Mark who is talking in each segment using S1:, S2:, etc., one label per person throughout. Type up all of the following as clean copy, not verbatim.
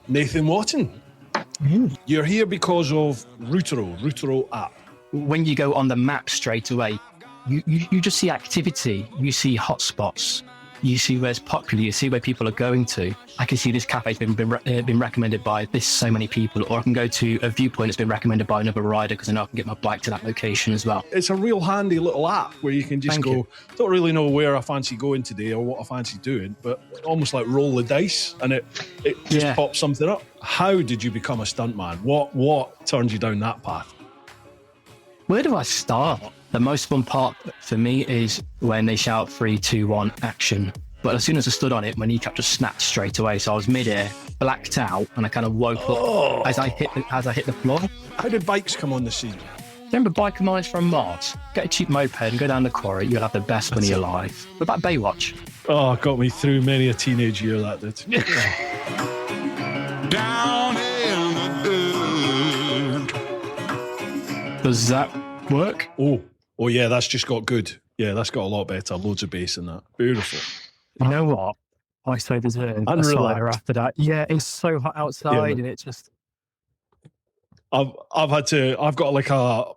S1: Nathan Watton. You're here because of Routero app.
S2: When you go on the map straight away, you just see activity, you see hotspots, you see where it's popular, you see where people are going to. I can see this cafe's been recommended by so many people, or I can go to a viewpoint that's been recommended by another rider because I know I can get my bike to that location as well.
S1: It's a real handy little app where you can just don't really know where I fancy going today or what I fancy doing, but almost like roll the dice and it just pops something up. How did you become a stuntman? What turned you down that path?
S2: Where do I start? The most fun part for me is when they shout 3, 2, 1, action. But as soon as I stood on it, my kneecap just snapped straight away. So I was mid-air, blacked out, and I kind of woke up as I hit the floor.
S1: How did bikes come on the scene?
S2: Remember biker mines from Mars? Get a cheap moped and go down the quarry. You'll have the best one of your life. What about Baywatch?
S1: Oh, it got me through many a teenage year, that did.
S3: Down in the dirt.
S2: Does that work?
S1: Oh yeah, that's just got good. Yeah, that's got a lot better. Loads of bass in that. Beautiful.
S2: You know what? I so deserve a slider after that. Yeah, it's so hot outside and it just...
S1: I've got like a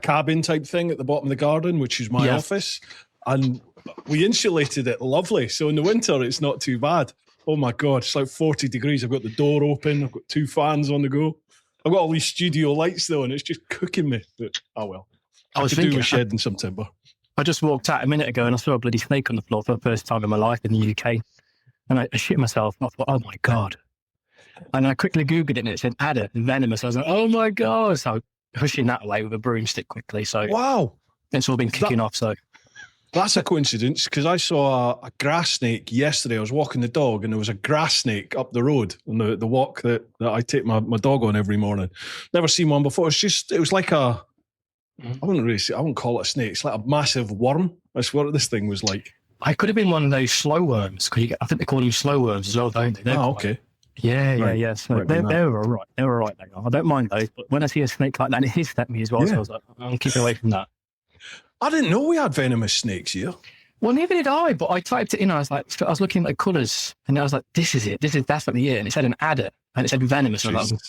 S1: cabin type thing at the bottom of the garden, which is my office. And we insulated it lovely. So in the winter, it's not too bad. Oh my God, it's like 40 degrees. I've got the door open. I've got 2 fans on the go. I've got all these studio lights though, and it's just cooking me. But, oh well. I was thinking, do with shedding some timber.
S2: I just walked out a minute ago and I saw a bloody snake on the floor for the first time in my life in the UK. And I shit myself. And I thought, oh my God. And I quickly Googled it and it said adder, venomous. I was like, oh my God. So pushing that away with a broomstick quickly. So
S1: wow. It's
S2: all been kicking off. So
S1: that's a coincidence because I saw a grass snake yesterday. I was walking the dog and there was a grass snake up the road on the walk that I take my dog on every morning. Never seen one before. It was like I wouldn't call it a snake. It's like a massive worm. That's what this thing was like.
S2: I could have been one of those slow worms. I think they call them slow worms as well, don't they?
S1: Okay.
S2: Yeah. So they were all right. They were all right. I don't mind those. But when I see a snake like that, it hissed at me as well. So I was like, I'm keeping away from that.
S1: I didn't know we had venomous snakes here.
S2: Well, neither did I. But I typed it in. I was looking at the colours, and I was like, this is it. This is definitely it. And it said an adder, and it said venomous. And I was like,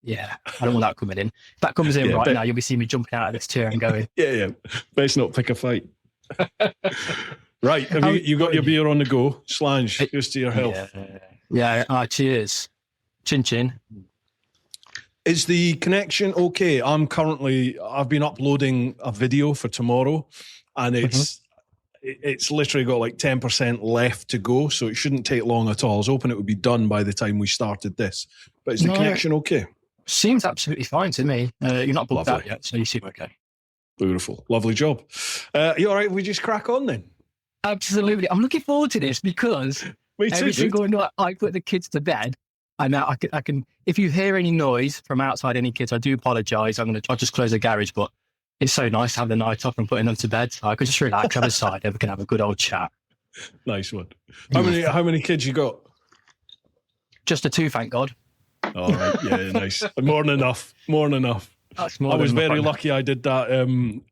S2: yeah, I don't want that coming in. If that comes in now, you'll be seeing me jumping out of this chair and going.
S1: Yeah. Best not pick a fight. Right, have you got your beer on the go? Slange, here's to your health.
S2: Yeah. Cheers. Chin chin.
S1: Is the connection okay? I've been uploading a video for tomorrow, and it's literally got like 10% left to go, so it shouldn't take long at all. I was hoping it would be done by the time we started this. But is the connection okay?
S2: Seems absolutely fine to me. You're not booked out yet, so you seem okay.
S1: Beautiful. Lovely job. You all right if we just crack on then?
S2: Absolutely. I'm looking forward to this because every single night I put the kids to bed, and now I can. If you hear any noise from outside, any kids, I do apologise. I'll just close the garage, but it's so nice to have the night off and putting them to bed. So I could just relax, have a side, and we can have a good old chat.
S1: Nice one. How many kids you got?
S2: Just the 2, thank God.
S1: All right, yeah, nice. More than enough. I was very lucky I did that.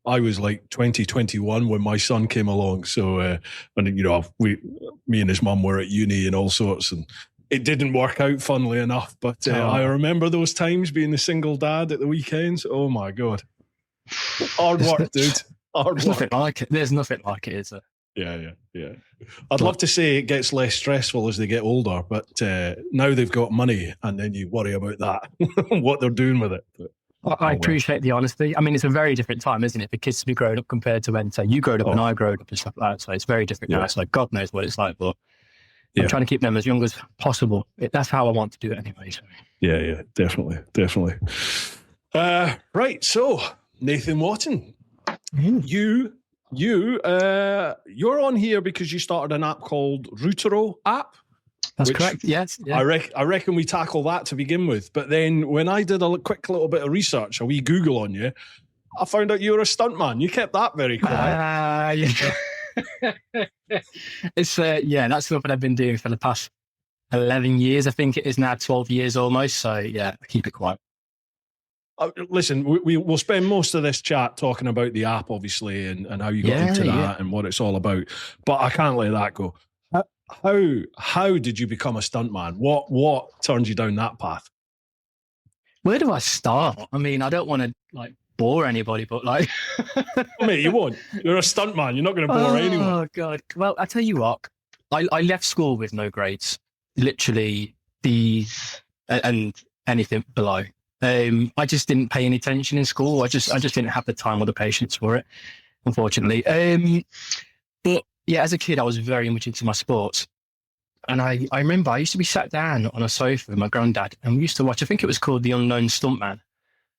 S1: I was like 21 when my son came along. So, me and his mum were at uni and all sorts, and it didn't work out, funnily enough. But I remember those times being the single dad at the weekends. Oh my God. Hard work, dude.
S2: There's nothing like it. There's nothing like it, is there?
S1: Yeah. I'd love to say it gets less stressful as they get older, but now they've got money and then you worry about that, what they're doing with it. But,
S2: I appreciate the honesty. I mean, it's a very different time, isn't it, for kids to be growing up compared to when, say, you growed up and I growed up and stuff like that. So it's very different now. So God knows what it's like, but I'm trying to keep them as young as possible. That's how I want to do it anyway. So.
S1: Yeah, definitely. Right, so Nathan Watton, you're on here because you started an app called Routero app.
S2: That's correct. Yes. Yeah.
S1: I reckon we tackle that to begin with. But then when I did a quick little bit of research, a wee Google on you, I found out you were a stuntman. You kept that very quiet.
S2: It's that's something I've been doing for the past 11 years. I think it is now 12 years almost. So yeah, I keep it quiet.
S1: Listen, we'll spend most of this chat talking about the app, obviously, and how you got into that and what it's all about. But I can't let that go. how did you become a stuntman? What turned you down that path?
S2: Where do I start? I mean, I don't want to like bore anybody, but like,
S1: Mate, you won't. You're a stuntman. You're not going to bore anyone.
S2: Oh God! Well, I tell you what, I left school with no grades, literally D's and anything below. I just didn't pay any attention in school. I just didn't have the time or the patience for it, unfortunately. But yeah, as a kid, I was very much into my sports. And I remember I used to be sat down on a sofa with my granddad and we used to watch, I think it was called The Unknown Stuntman,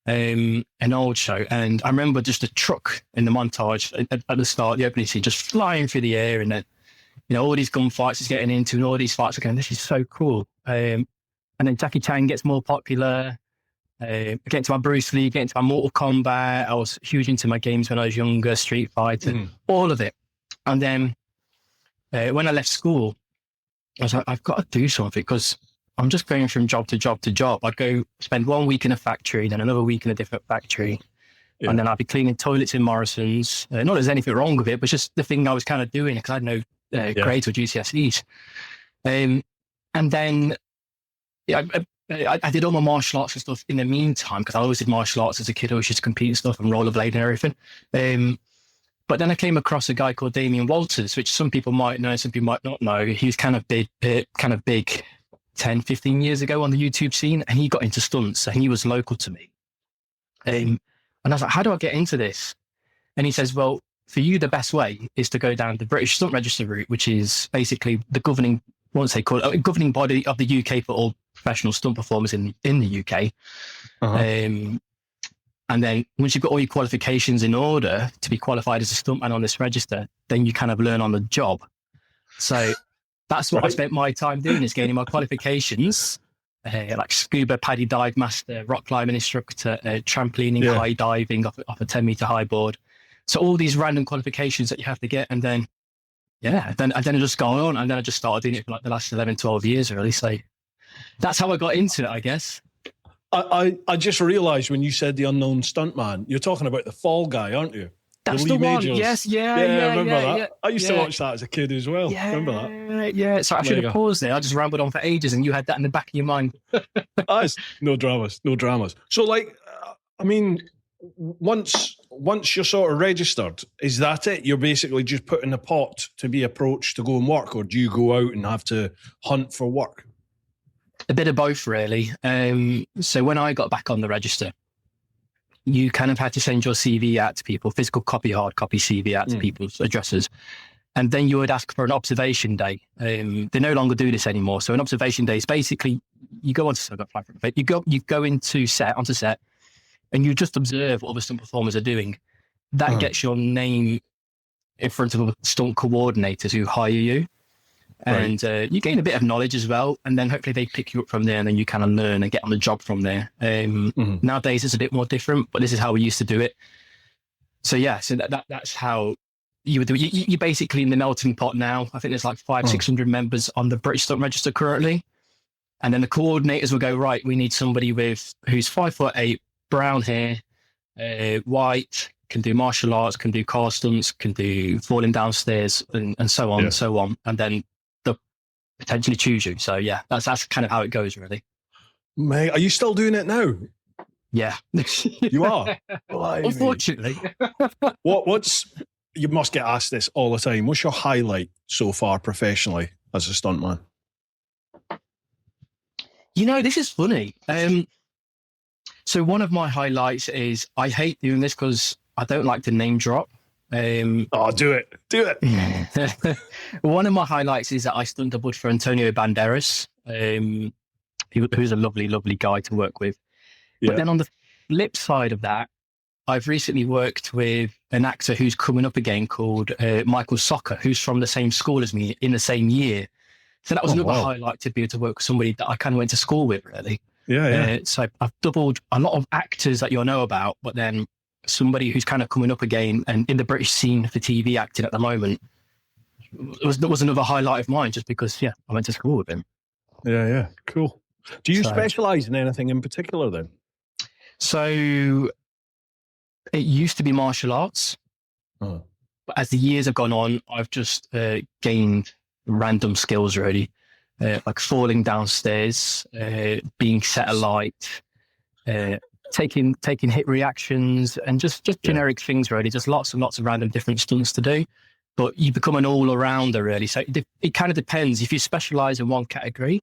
S2: an old show. And I remember just a truck in the montage at the start, the opening scene, just flying through the air. And then, you know, all these gunfights he's getting into and all these fights are going, this is so cool. And then Jackie Chan gets more popular. Get into my Bruce Lee, get into my Mortal Kombat. I was huge into my games when I was younger, Street Fighter, all of it. And then when I left school, I was like, I've got to do something because I'm just going from job to job to job. I'd go spend 1 week in a factory, then another week in a different factory. Yeah. And then I'd be cleaning toilets in Morrison's. Not that there's anything wrong with it, but just the thing I was kind of doing because I had no grades or GCSEs. And then I did all my martial arts and stuff in the meantime because I always did martial arts as a kid. I always used to compete and stuff and rollerblade and everything. But then I came across a guy called Damien Walters, which some people might know, some people might not know. He was kind of big 10, 15 years ago on the YouTube scene, and he got into stunts, and he was local to me. And I was like, how do I get into this? And he says, well, for you, the best way is to go down the British Stunt Register route, which is basically the governing body of the UK for all professional stunt performers in the UK. Uh-huh. And then once you've got all your qualifications in order to be qualified as a stuntman on this register, then you kind of learn on the job. So that's what I spent my time doing, is gaining my qualifications, like scuba paddy dive master, rock climbing instructor, trampolining, high diving off a 10-meter high board. So all these random qualifications that you have to get. And then, then I just go on, and then I just started doing it for like the last 11, 12 years, really. So that's how I got into it, I guess.
S1: I just realised when you said The Unknown Stuntman, you're talking about the Fall Guy, aren't you?
S2: That's the one. Majors. Yes,
S1: I remember that. Yeah. I used to watch that as a kid as well. Yeah, remember that?
S2: Yeah. So I should have paused there. I just rambled on for ages, and you had that in the back of your mind.
S1: No dramas. So, like, I mean, once you're sort of registered, is that it? You're basically just put in a pot to be approached to go and work, or do you go out and have to hunt for work?
S2: A bit of both, really. So when I got back on the register, you kind of had to send your CV out to people, physical copy, hard copy CV out to people's addresses. And then you would ask for an observation day. They no longer do this anymore. So an observation day is basically, you go onto set, and you just observe what other stunt performers are doing. That gets your name in front of stunt coordinators who hire you. And you gain a bit of knowledge as well, and then hopefully they pick you up from there, and then you kind of learn and get on the job from there. Nowadays it's a bit more different, but this is how we used to do it. So that's how you would do it. You're basically in the melting pot now. I think there's like 500-600 members on the British Stunt Register currently, and then the coordinators will go, right, we need somebody who's 5'8", brown hair, white, can do martial arts, can do car stunts, can do falling downstairs, and so on and so on, and then potentially choose you. So that's kind of how it goes, really.
S1: Mate, are you still doing it now?
S2: Yeah.
S1: You are?
S2: Unfortunately.
S1: You must get asked this all the time. What's your highlight so far professionally as a stuntman?
S2: You know, this is funny. So one of my highlights is, I hate doing this because I don't like to name drop.
S1: Do it.
S2: One of my highlights is that I stunt doubled for Antonio Banderas, who's a lovely, lovely guy to work with. But then on the flip side of that, I've recently worked with an actor who's coming up again called Michael Soccer, who's from the same school as me in the same year. So that was another highlight, to be able to work with somebody that I kind of went to school with, really. So I've doubled a lot of actors that you'll know about, but then somebody who's kind of coming up again and in the British scene for TV acting at the moment was another highlight of mine, just because I went to school with him.
S1: Cool. Do you specialize in anything in particular then?
S2: So it used to be martial arts, but as the years have gone on, I've just gained random skills really, like falling downstairs, being set alight, taking hit reactions, and just generic things really. Just lots and lots of random different stunts to do. But you become an all-arounder really. So it kind of depends. If you specialize in one category,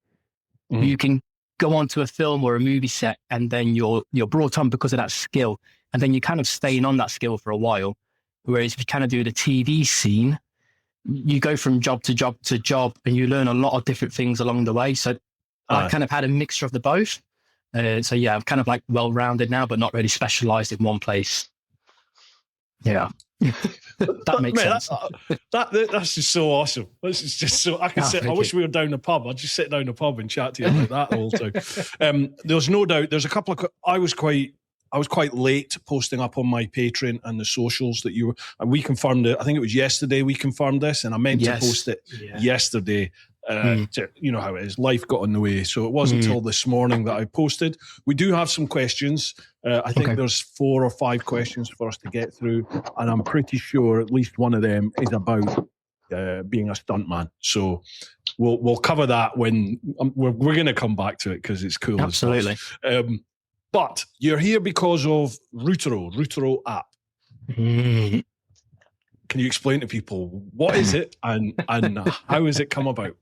S2: you can go onto a film or a movie set, and then you're brought on because of that skill, and then you're kind of staying on that skill for a while. Whereas if you kind of do the TV scene, you go from job to job to job, and you learn a lot of different things along the way. So I kind of had a mixture of the both. So yeah, I'm kind of like well-rounded now, but not really specialized in one place. Yeah. That makes sense.
S1: That's just so awesome. This is just so I can sit. I wish we were down the pub. I'd just sit down the pub and chat to you about that all the time. There's no doubt. There's a couple of. I was quite late posting up on my Patreon and the socials that you were. And we confirmed it. I think it was yesterday. We confirmed this, and I meant to post it yesterday. You know how it is. Life got in the way, so it wasn't until this morning that I posted. We do have some questions. I think there's 4 or 5 questions for us to get through, and I'm pretty sure at least one of them is about being a stuntman. So we'll cover that when we're going to come back to it because it's cool.
S2: Absolutely.
S1: But you're here because of Routero app. Can you explain to people what is it and how has it come about?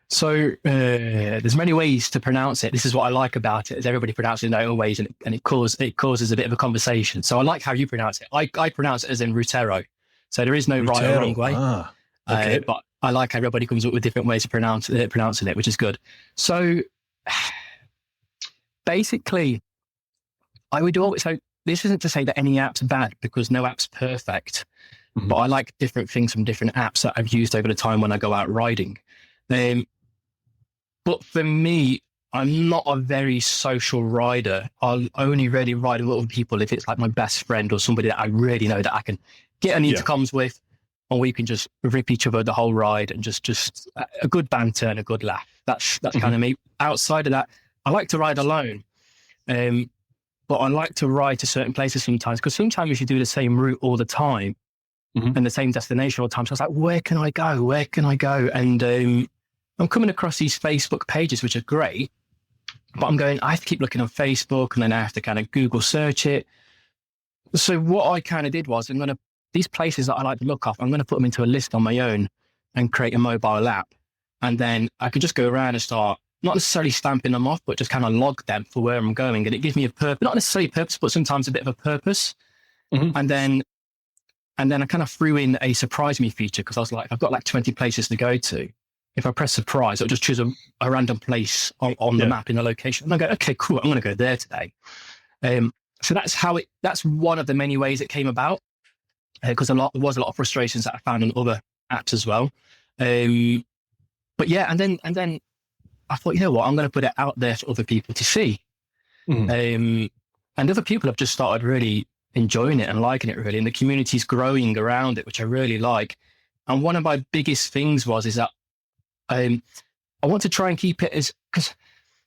S2: So there's many ways to pronounce it. This is what I like about it, is everybody pronounces it in their own ways, and it causes a bit of a conversation. So I like how you pronounce it. I pronounce it as in Routero. So there is no right or wrong way. Okay. But I like how everybody comes up with different ways of pronouncing it, which is good. So basically, I would always, so this isn't to say that any app's bad, because no app's perfect. But I like different things from different apps that I've used over the time when I go out riding. But for me, I'm not a very social rider. I'll only really ride with other people if it's like my best friend or somebody that I really know that I can get an intercoms with, or we can just rip each other the whole ride and just a good banter and a good laugh. That's kind of me. Outside of that, I like to ride alone. But I like to ride to certain places sometimes, because sometimes you do the same route all the time and the same destination all the time. So I was like, where can I go? Where can I go? And I'm coming across these Facebook pages, which are great, but I have to keep looking on Facebook, and then I have to kind of Google search it. So what I kind of did was, these places that I like to look up, I'm going to put them into a list on my own and create a mobile app. And then I could just go around and start not necessarily stamping them off, but just kind of log them for where I'm going. And it gives me a purpose, not necessarily a purpose, but sometimes a bit of a purpose. And then I kind of threw in a surprise me feature, because I was like, I've got like 20 places to go to. If I press surprise, it'll just choose a random place on the map in a location. And I go, okay, cool, I'm going to go there today. So that's one of the many ways it came about, because there was a lot of frustrations that I found on other apps as well. But yeah, and then I thought, you know what, I'm going to put it out there for other people to see. And other people have just started really enjoying it and liking it really. And the community's growing around it, which I really like. And one of my biggest things is that I want to try and keep it because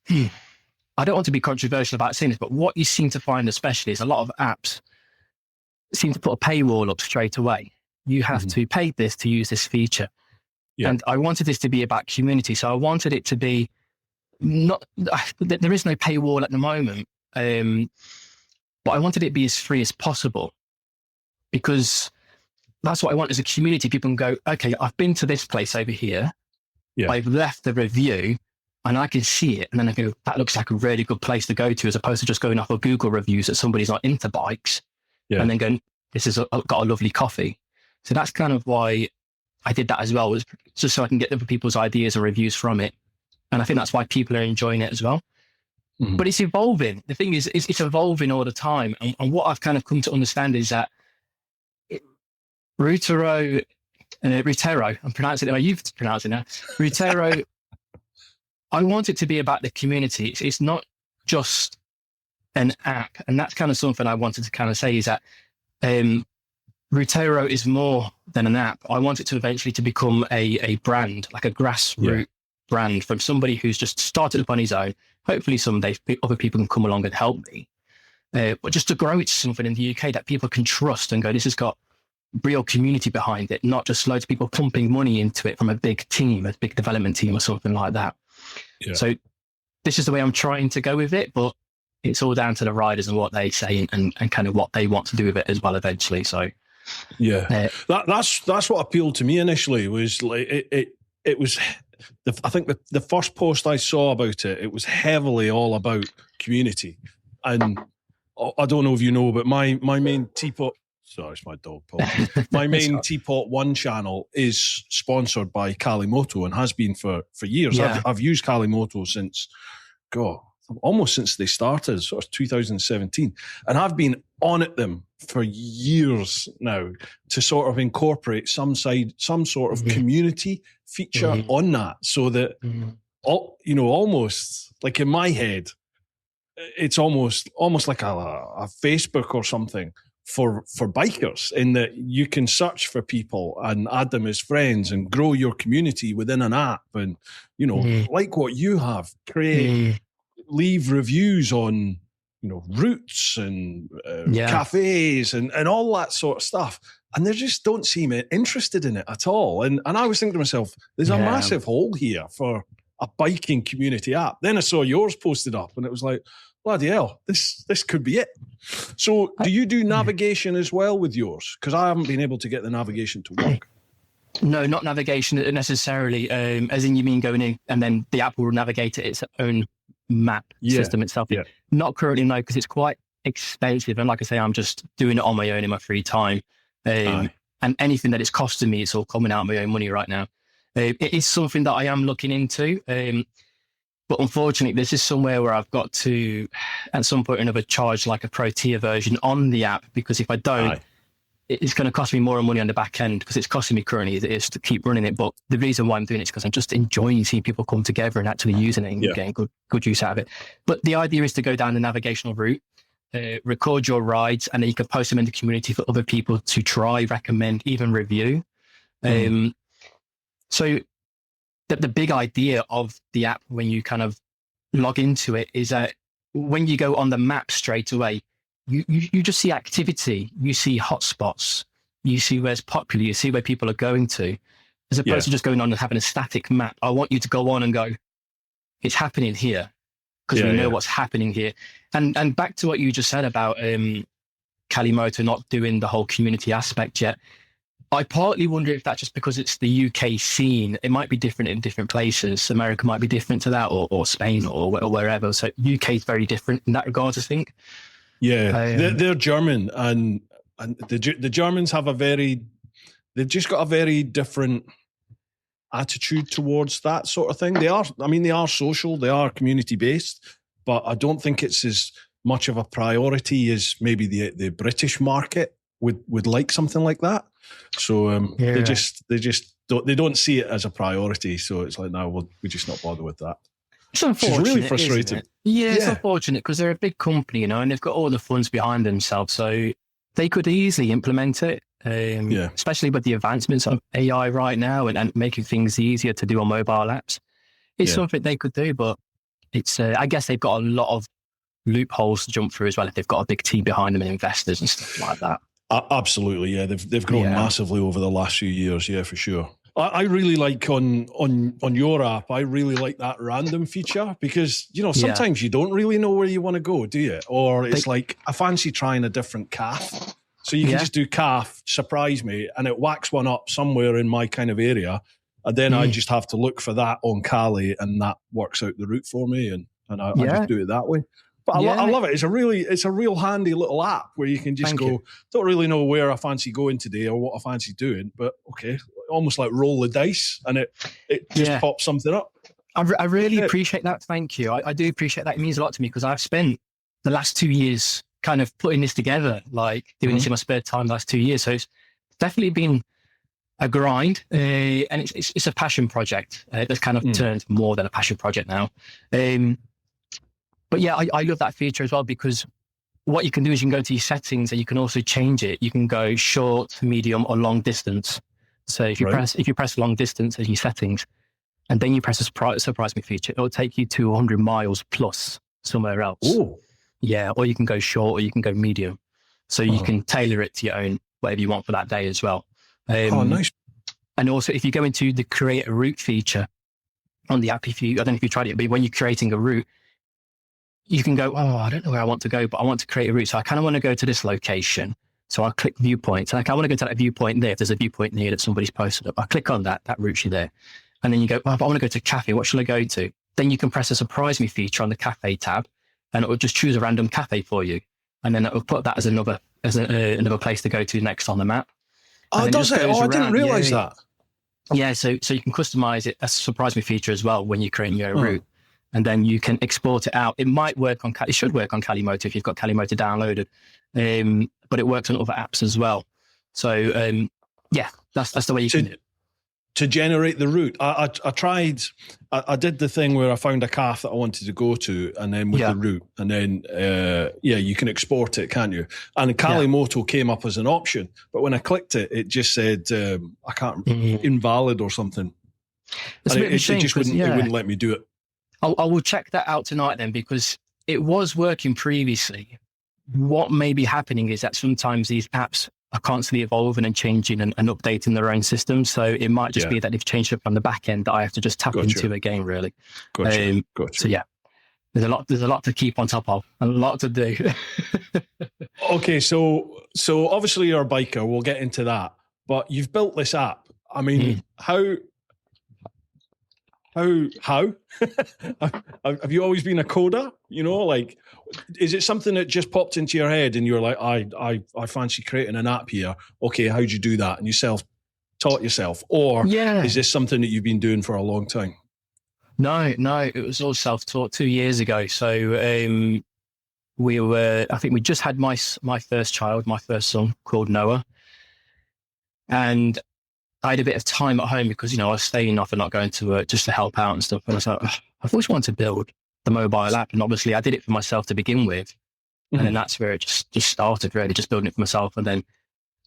S2: I don't want to be controversial about saying this, but what you seem to find especially is a lot of apps seem to put a paywall up straight away. You have to pay this to use this feature. And I wanted this to be about community. So I wanted it to be there is no paywall at the moment. But I wanted it to be as free as possible, because that's what I want as a community. People can go, okay, I've been to this place over here. I've left the review and I can see it. And then I go, that looks like a really good place to go to, as opposed to just going off of Google reviews that somebody's not into bikes and then going, this has got a lovely coffee. So that's kind of why I did that as well, was just so I can get other people's ideas and reviews from it. And I think that's why people are enjoying it as well. But it's evolving. The thing is, it's evolving all the time. And what I've kind of come to understand is that Routero, I'm pronouncing it the way you've pronounced it now. Routero, I want it to be about the community. It's not just an app. And that's kind of something I wanted to kind of say, is that Routero is more than an app. I want it to eventually to become a brand, like a grassroots brand from somebody who's just started up on his own. Hopefully someday other people can come along and help me. But just to grow it to something in the UK that people can trust and go, this has got real community behind it, not just loads of people pumping money into it from a big team, a big development team or something like that. Yeah. So this is the way I'm trying to go with it, but it's all down to the riders and what they say and kind of what they want to do with it as well eventually. So
S1: yeah, that's what appealed to me initially. Was like it was. I think the first post I saw about it, it was heavily all about community, and I don't know if you know, but my main Teapot. Sorry, it's my dog. My main TeapotOne channel is sponsored by Kalimoto and has been for years. Yeah. I've used Kalimoto since, almost since they started, sort of 2017. And I've been on at them for years now to sort of incorporate some sort of community feature on that, so that, almost like in my head, it's almost like a Facebook or something for bikers, in that you can search for people and add them as friends and grow your community within an app, and like what you have, leave reviews on routes and cafes and all that sort of stuff, and they just don't seem interested in it at all. And I was thinking to myself, there's a massive hole here for a biking community app. Then I saw yours posted up and it was like, bloody hell, this could be it. So do you do navigation as well with yours? Because I haven't been able to get the navigation to work.
S2: No, not navigation necessarily. As in, you mean going in and then the app will navigate its own map system itself? Yeah. Not currently, no, because it's quite expensive. And like I say, I'm just doing it on my own in my free time. And anything that it's costing me, it's all coming out of my own money right now. It is something that I am looking into. But unfortunately, this is somewhere where I've got to, at some point or another, charge like a pro tier version on the app, because if I don't, it's going to cost me more money on the back end, because it's costing me currently as it is to keep running it. But the reason why I'm doing it is because I'm just enjoying seeing people come together and actually using it and getting good use out of it. But the idea is to go down the navigational route, record your rides, and then you can post them in the community for other people to try, recommend, even review. So the big idea of the app, when you kind of log into it, is that when you go on the map straight away, you just see activity, you see hotspots, you see where's popular, you see where people are going to, as opposed to just going on and having a static map. I want you to go on and go, it's happening here, because we know what's happening here. And back to what you just said about Kalimoto not doing the whole community aspect yet. I partly wonder if that's just because it's the UK scene. It might be different in different places. America might be different to that, or Spain, or wherever. So UK is very different in that regard, I think.
S1: Yeah, they're German, and the Germans have they've just got a very different attitude towards that sort of thing. They are social, they are community based, but I don't think it's as much of a priority as maybe the British market would like something like that. So they don't see it as a priority. So it's like, no, we just not bother with that.
S2: It's unfortunate.
S1: It's really frustrating.
S2: It's unfortunate, because they're a big company, and they've got all the funds behind themselves. So they could easily implement it, especially with the advancements of AI right now and making things easier to do on mobile apps. It's something they could do, but it's I guess they've got a lot of loopholes to jump through as well if they've got a big team behind them and investors and stuff like that.
S1: Absolutely, yeah. They've grown massively over the last few years, for sure. I really like on your app, I really like that random feature, because sometimes you don't really know where you want to go, do you? Or it's like, I fancy trying a different calf. So you can just do calf, surprise me, and it whacks one up somewhere in my kind of area. And then I just have to look for that on Cali, and that works out the route for me, and I just do it that way. But I love it. It's a real handy little app where you can just don't really know where I fancy going today or what I fancy doing, but okay, almost like roll the dice, and it just pops something up.
S2: I really appreciate that. Thank you. I do appreciate that. It means a lot to me, because I've spent the last 2 years kind of putting this together, like doing this in my spare time the last 2 years. So it's definitely been a grind, and it's a passion project that's kind of turned more than a passion project now. But yeah, I love that feature as well, because what you can do is you can go to your settings and you can also change it. You can go short, medium, or long distance. So if you press long distance as your settings, and then you press a surprise me feature, it'll take you to 100 miles plus somewhere else.
S1: Ooh.
S2: Yeah, or you can go short, or you can go medium. So you can tailor it to your own whatever you want for that day as well.
S1: Oh, nice.
S2: And also, if you go into the create a route feature on the app, I don't know if you tried it, but when you're creating a route, you can go, oh, I don't know where I want to go, but I want to create a route. So I kind of want to go to this location. So I'll click viewpoints. Like, I want to go to that viewpoint there. If there's a viewpoint near that somebody's posted up, I click on that route's there. And then you go, oh, but I want to go to a cafe. What shall I go to? Then you can press a surprise me feature on the cafe tab, and it will just choose a random cafe for you. And then it will put that as another place to go to next on the map.
S1: Oh, does it? Oh, I didn't realize that.
S2: Yeah, so you can customize it as a surprise me feature as well when you're creating your route. And then you can export it out. It might work on, it should work on Calimoto if you've got Calimoto downloaded, but it works on other apps as well. So yeah, that's the way you can do it.
S1: To generate the route, I tried. I did the thing where I found a calf that I wanted to go to, and then with the route, and then you can export it, can't you? And Calimoto came up as an option, but when I clicked it, it just said I can't invalid or something.
S2: It's a bit of a shame,
S1: it just wouldn't let me do it.
S2: I will check that out tonight then, because it was working previously. What may be happening is that sometimes these apps are constantly evolving and changing and updating their own system. So it might just be that they've changed it from the back end that I have to just tap into again, really.
S1: Gotcha.
S2: So yeah, there's a lot to keep on top of, and a lot to do.
S1: Okay, so obviously you're a biker. We'll get into that. But you've built this app. I mean, how? Have you always been a coder? You know, like, is it something that just popped into your head and you're like, I fancy creating an app here. Okay, how'd you do that? And you taught yourself, or is this something that you've been doing for a long time?
S2: No, it was all self-taught 2 years ago. So I think we just had my first child, my first son, called Noah, and I had a bit of time at home because, I was staying off and not going to work just to help out and stuff. And I was like, I've always wanted to build the mobile app. And obviously I did it for myself to begin with. And then that's where it just started, really, just building it for myself. And then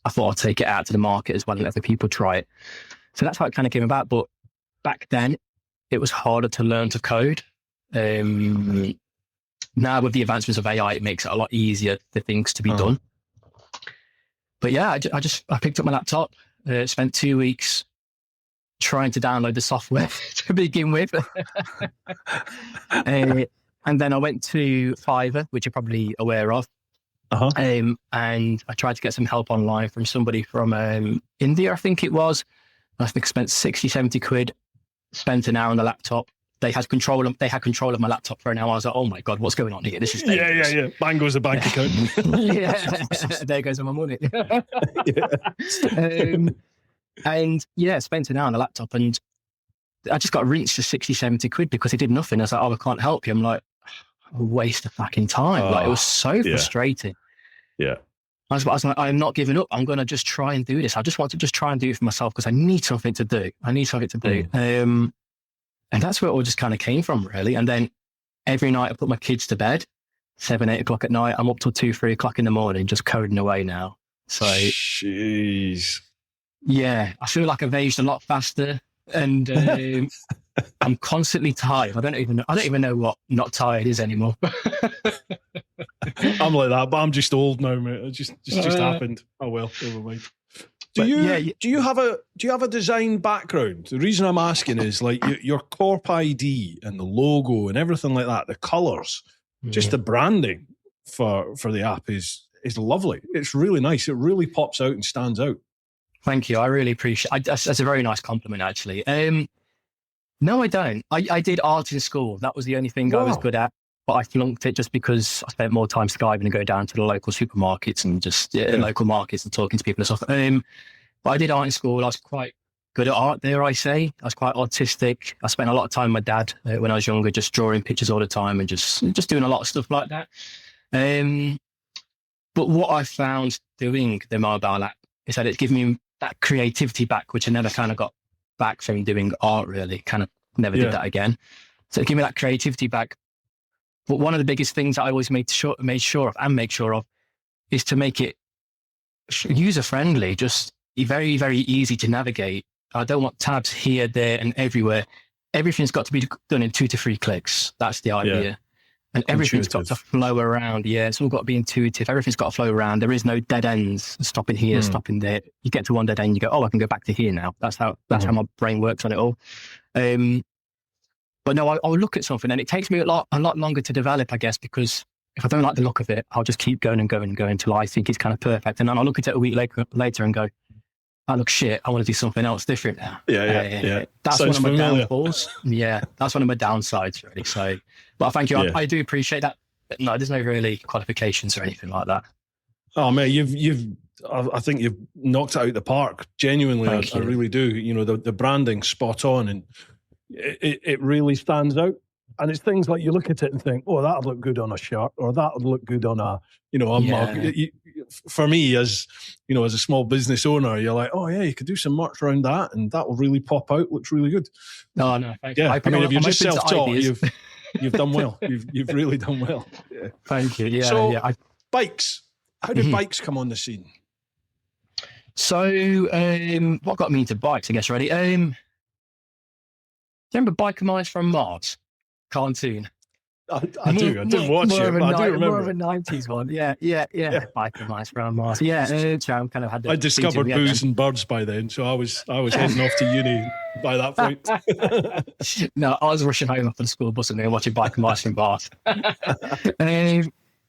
S2: I thought I'd take it out to the market as well and let other people try it. So that's how it kind of came about. But back then it was harder to learn to code. Now with the advancements of AI, it makes it a lot easier for things to be done. But yeah, I picked up my laptop. Spent 2 weeks trying to download the software to begin with. And then I went to Fiverr, which you're probably aware of. And I tried to get some help online from somebody from India, I think it was. I think I spent 60, 70 quid, spent an hour on the laptop. They had control of my laptop for an hour. I was like, oh my God, what's going on here? This is dangerous.
S1: Yeah. Bang goes the bank account.
S2: There goes my money. Spent an hour on the laptop, and I just got rinsed for 60, 70 quid because it did nothing. I was like, oh, I can't help you. I'm like, a waste of fucking time. Like, it was so frustrating.
S1: Yeah.
S2: I was like, I'm not giving up. I'm going to just try and do this. I just want to just try and do it for myself because I need something to do. And that's where it all just kind of came from, really. And then every night I put my kids to bed, 7, 8 o'clock at night. I'm up till 2, 3 o'clock in the morning, just coding away now. So,
S1: jeez.
S2: Yeah, I feel like I've aged a lot faster, and I'm constantly tired. I don't even know what not tired is anymore.
S1: I'm like that, but I'm just old now, mate. It just happened. Oh well, never mind. Do you have a design background? The reason I'm asking is like your corp ID and the logo and everything like that, the colours, just the branding for the app is lovely. It's really nice. It really pops out and stands out.
S2: Thank you. I really appreciate it. That's a very nice compliment, actually. No, I don't. I did art in school. That was the only thing I was good at. But I flunked it just because I spent more time skiving and going down to the local supermarkets and just local markets and talking to people and stuff. But I did art in school. I was quite good at art, dare I say. I was quite artistic. I spent a lot of time with my dad when I was younger, just drawing pictures all the time and just doing a lot of stuff like that. But what I found doing the mobile app is that it's given me that creativity back, which I never kind of got back from doing art, really. Kind of never did that again. So it gave me that creativity back. But one of the biggest things that I always make sure of is to make it user-friendly, just very, very easy to navigate. I don't want tabs here, there, and everywhere. Everything's got to be done in 2 to 3 clicks. That's the idea. And everything's got to flow around. Yeah, it's all got to be intuitive. Everything's got to flow around. There is no dead ends, stopping here, stopping there. You get to one dead end, you go, oh, I can go back to here now. That's how my brain works on it all. But no, I'll look at something, and it takes me a lot longer to develop, I guess, because if I don't like the look of it, I'll just keep going and going and going until I think it's kind of perfect. And then I'll look at it a week later and go, that looks shit. I want to do something else different now.
S1: Yeah.
S2: That's
S1: Sounds
S2: one of my
S1: familiar.
S2: downfalls. Yeah, that's one of my downsides, really. So, but thank you.
S1: Yeah.
S2: I do appreciate that. But no, there's no really qualifications or anything like that.
S1: Oh man, I think you've knocked it out the park. Genuinely, I really do. You know, the branding spot on, and it really stands out. And it's things like you look at it and think, oh, that'll look good on a shirt, or that'll look good on a mug. For me, as you know, as a small business owner, you're like, oh yeah, you could do some merch around that, and that will really pop out. Looks really good.
S2: No, thank you.
S1: Yeah, I mean, if you're just self-taught, you've done well. You've really done well. Yeah.
S2: Thank you. Yeah.
S1: So,
S2: yeah.
S1: Bikes. How did bikes come on the scene?
S2: So, what got me into bikes? I guess really. Do you remember Biker Mice from Mars cartoon?
S1: I do. I didn't watch it, but I do remember.
S2: More of a 90s one. Yeah. Biker Mice from Mars. Yeah. So kind of had.
S1: I discovered booze and birds by then, so I was heading off to uni by that point.
S2: No, I was rushing home after the school bus and then watching Biker Mice from Mars.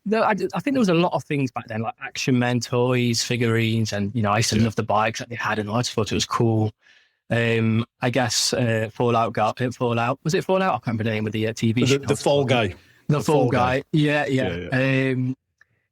S2: No, I think there was a lot of things back then, like Action Men toys, figurines, and I used to love the bikes that they had, and I just thought it was cool. I guess Fallout. Was it Fallout? I can't remember the name of the TV show.
S1: The Fall Guy.
S2: The Fall Guy. Yeah.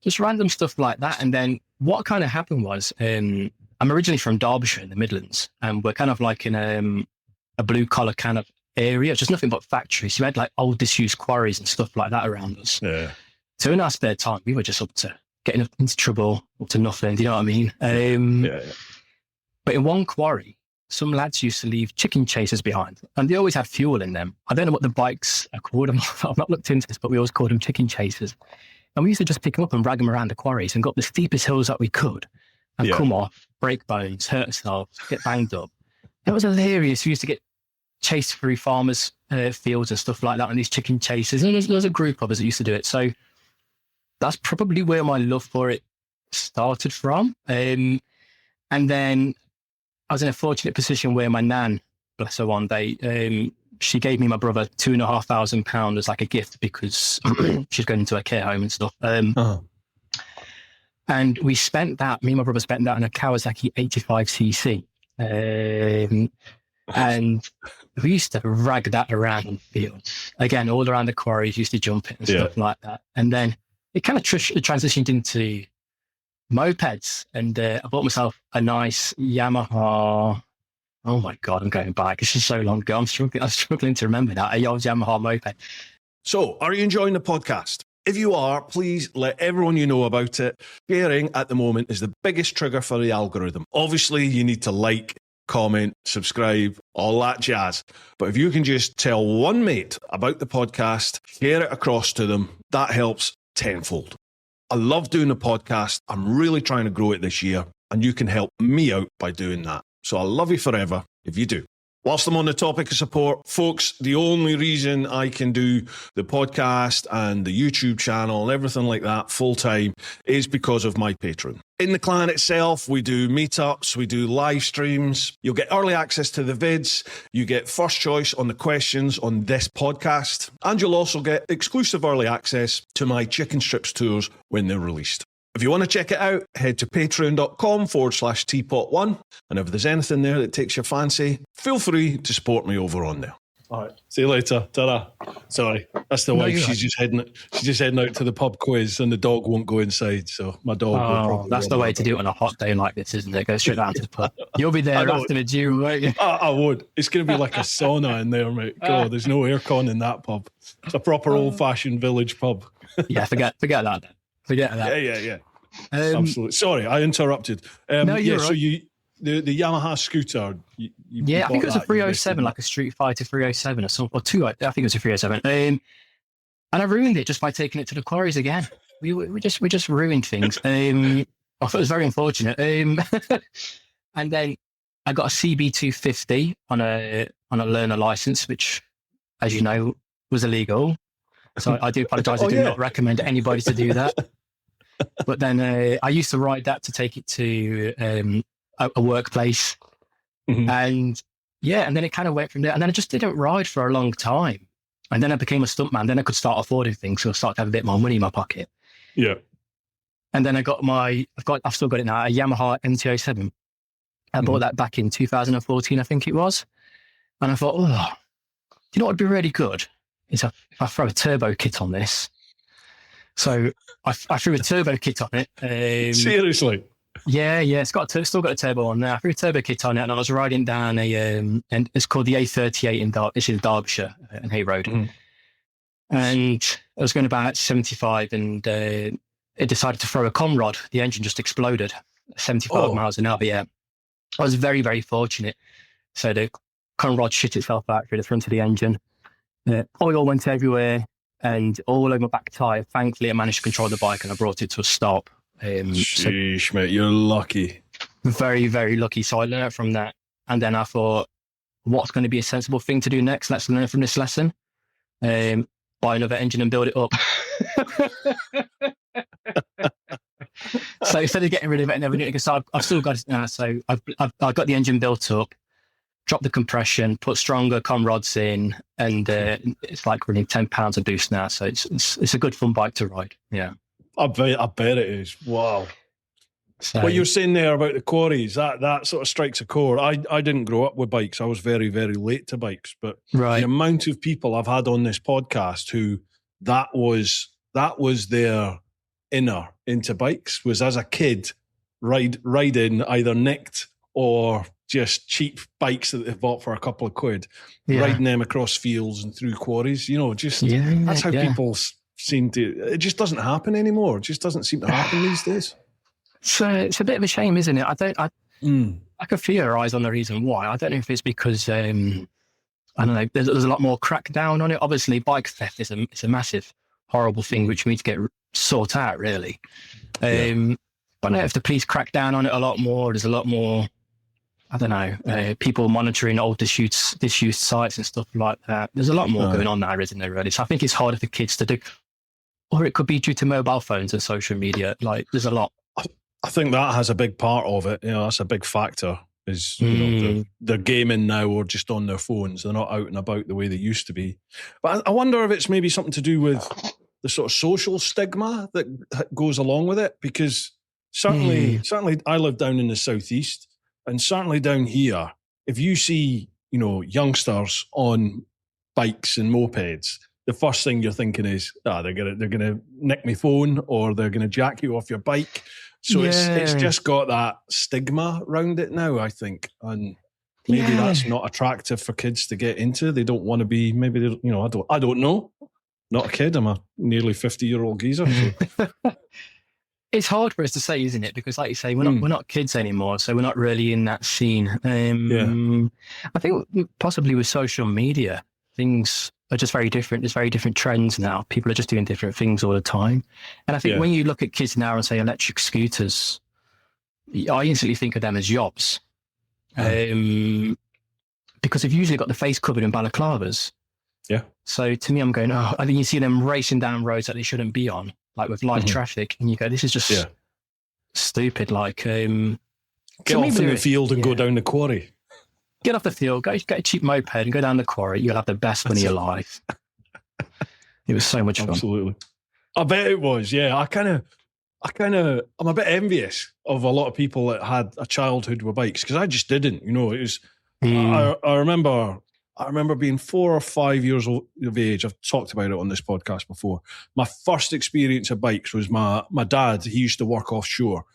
S2: Just random stuff like that. And then what kind of happened was, I'm originally from Derbyshire in the Midlands, and we're kind of like in a blue collar kind of area. It's just nothing but factories. You had like old disused quarries and stuff like that around us.
S1: Yeah.
S2: So in our spare time, we were just up to getting into trouble, up to nothing. Do you know what I mean? But in one quarry, some lads used to leave chicken chasers behind, and they always had fuel in them. I don't know what the bikes are called. I've not looked into this, but we always called them chicken chasers. And we used to just pick them up and drag them around the quarries and go up the steepest hills that we could and come off, break bones, hurt ourselves, get banged up. It was hilarious. We used to get chased through farmers' fields and stuff like that on these chicken chasers. And there's a group of us that used to do it. So that's probably where my love for it started from. And then I was in a fortunate position where my nan, bless her, one day, she gave me my brother £2,500 as like a gift because she's going into a care home and stuff. And we spent that, me and my brother spent that on a Kawasaki 85cc. And we used to rag that around in the fields. Again, all around the quarries, used to jump it and stuff like that. And then it kind of transitioned into mopeds, and I bought myself a nice Yamaha. Oh my God, I'm going back. It's just so long ago. I'm struggling to remember that. A old Yamaha moped.
S1: So, are you enjoying the podcast? If you are, please let everyone you know about it. Sharing at the moment is the biggest trigger for the algorithm. Obviously, you need to like, comment, subscribe, all that jazz. But if you can just tell one mate about the podcast, share it across to them, that helps tenfold. I love doing the podcast. I'm really trying to grow it this year, and you can help me out by doing that. So I'll love you forever if you do. Whilst I'm on the topic of support, folks, the only reason I can do the podcast and the YouTube channel and everything like that full time is because of my Patreon. In the clan itself, we do meetups, we do live streams. You'll get early access to the vids. You get first choice on the questions on this podcast. And you'll also get exclusive early access to my chicken strips tours when they're released. If you want to check it out, head to patreon.com/TeapotOne. And if there's anything there that takes your fancy, feel free to support me over on there. All right. See you later. Ta-ra. Sorry. That's the wife. She's just heading out to the pub quiz, and the dog won't go inside. So my dog will probably.
S2: That's the way to do it on a hot day like this, isn't it? Go straight down to the pub. You'll be there after the due, won't you?
S1: I would. It's going to be like a sauna in there, mate. God, there's no aircon in that pub. It's a proper old-fashioned village pub.
S2: Yeah, forget that then. Forget that.
S1: Yeah. Absolutely. Sorry, I interrupted.
S2: No, you're right.
S1: So the Yamaha scooter.
S2: I think it was a 307, like a Street Fighter 307 or something, or two. I think it was a 307. And I ruined it just by taking it to the quarries again. We just ruined things. I thought it was very unfortunate. And then I got a CB250 on a learner license, which, as you know, was illegal. So I do apologise. I do not recommend anybody to do that. But then I used to ride that to take it to a workplace.
S1: Mm-hmm.
S2: And then it kind of went from there. And then I just didn't ride for a long time. And then I became a stuntman. Then I could start affording things. So I started to have a bit more money in my pocket.
S1: Yeah.
S2: And then I got I've still got it now, a Yamaha MT-07. I bought that back in 2014, I think it was. And I thought, do you know what would be really good? Is if I throw a turbo kit on this. So I threw a turbo kit on it.
S1: Seriously?
S2: Yeah. It's still got a turbo on there. I threw a turbo kit on it, and I was riding down and it's called the A38 it's in Derbyshire, in Hay Road. Mm. And I was going about 75, and it decided to throw a conrod. The engine just exploded, 75 miles an hour. Yeah, I was very, very fortunate. So the conrod shit itself out through the front of the engine. Oil went everywhere, and all over my back tyre. Thankfully, I managed to control the bike, and I brought it to a stop.
S1: Sheesh, mate, you're lucky.
S2: Very, very lucky. So I learned from that, and then I thought, what's going to be a sensible thing to do next? Let's learn from this lesson. Buy another engine and build it up. So instead of getting rid of it and never doing it, because I've still got it now. So I've got the engine built up, dropped the compression, put stronger conrods in, and it's like running £10 a boost now. So it's a good fun bike to ride. Yeah,
S1: I bet it is. Wow.
S2: So,
S1: what you're saying there about the quarries, that sort of strikes a chord. I didn't grow up with bikes. I was very, very late to bikes. But the amount of people I've had on this podcast who that was their inner into bikes was as a kid riding either nicked or just cheap bikes that they bought for a couple of quid, riding them across fields and through quarries. That's how people seem to. It just doesn't happen anymore. It just doesn't seem to happen these days.
S2: So it's a bit of a shame, isn't it? I could theorize on the reason why. I don't know if it's because I don't know. There's a lot more crackdown on it. Obviously, bike theft is a massive, horrible thing which we need to get sorted out. Really, but I don't know if the police crack down on it a lot more. There's a lot more. I don't know. People monitoring old disused sites and stuff like that. There's a lot more going on now, isn't there? Really. So I think it's harder for kids to do, or it could be due to mobile phones and social media. Like there's a lot.
S1: I think that has a big part of it. That's a big factor. Is they're gaming now or just on their phones. They're not out and about the way they used to be. But I wonder if it's maybe something to do with the sort of social stigma that goes along with it. Because certainly I live down in the southeast, and certainly down here, if you see youngsters on bikes and mopeds, the first thing you're thinking is, they're gonna nick my phone or they're gonna jack you off your bike. So it's just got that stigma around it now, I think, and maybe that's not attractive for kids to get into. They don't want to be. Maybe I don't know. Not a kid. I'm a nearly 50-year-old geezer. So.
S2: It's hard for us to say, isn't it? Because, like you say, we're not kids anymore, so we're not really in that scene. I think possibly with social media, things are just very different. There's very different trends now. People are just doing different things all the time. And I think when you look at kids now and say electric scooters, I instantly think of them as yobs. Because they've usually got the face covered in balaclavas. Yeah. So to me, I'm going, I think you see them racing down roads that they shouldn't be on, like with live traffic. And you go, this is just stupid. Like, get
S1: off in the field and go down the quarry.
S2: Get off the field, get a cheap moped and go down the quarry. You'll have the best fun of your life. It was so much fun.
S1: Absolutely. I bet it was, yeah. I'm a bit envious of a lot of people that had a childhood with bikes because I just didn't, It was, I remember being 4 or 5 years of age. I've talked about it on this podcast before. My first experience of bikes was my dad. He used to work offshore.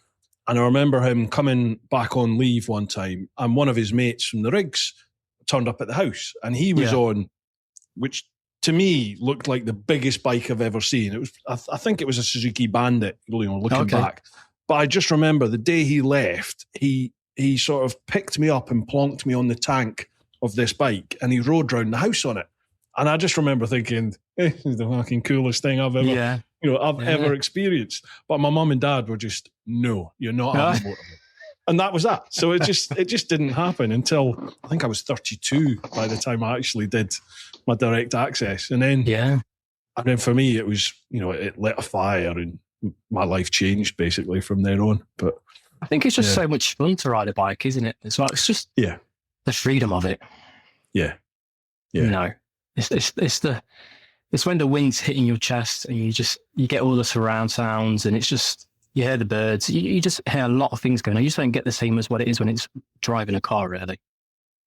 S1: And I remember him coming back on leave one time, and one of his mates from the rigs turned up at the house, and he was on, which to me looked like the biggest bike I've ever seen. It was, I think it was a Suzuki Bandit, looking back. But I just remember the day he left, he sort of picked me up and plonked me on the tank of this bike, and he rode round the house on it. And I just remember thinking, this is the fucking coolest thing I've ever ever experienced. But my mum and dad were just, no, you're not having a motorbike. And that was that. So it just didn't happen until I think I was 32 by the time I actually did my direct access. And then And then for me, it was, it lit a fire and my life changed basically from there on. But
S2: I think it's just so much fun to ride a bike, isn't it? It's like, it's just the freedom of it.
S1: Yeah.
S2: It's when the wind's hitting your chest and you get all the surround sounds, and it's just, you hear the birds. You just hear a lot of things going on. You just don't get the same as what it is when it's driving a car, really.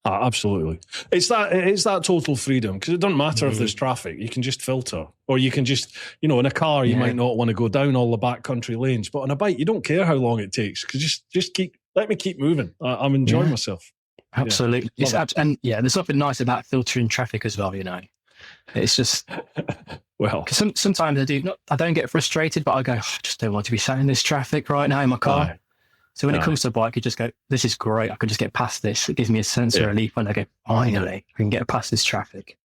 S1: Absolutely. It's that total freedom, because it doesn't matter if there's traffic. You can just filter, or you can just, in a car, you might not want to go down all the backcountry lanes, but on a bike, you don't care how long it takes, because just let me keep moving. I'm enjoying myself.
S2: Absolutely. And there's something nice about filtering traffic as well, It's just,
S1: well,
S2: sometimes I don't get frustrated, but I go, I just don't want to be sat in this traffic right now in my car. So when it comes to a bike, you just go, this is great. I can just get past this. It gives me a sense of relief when I go, finally, I can get past this traffic.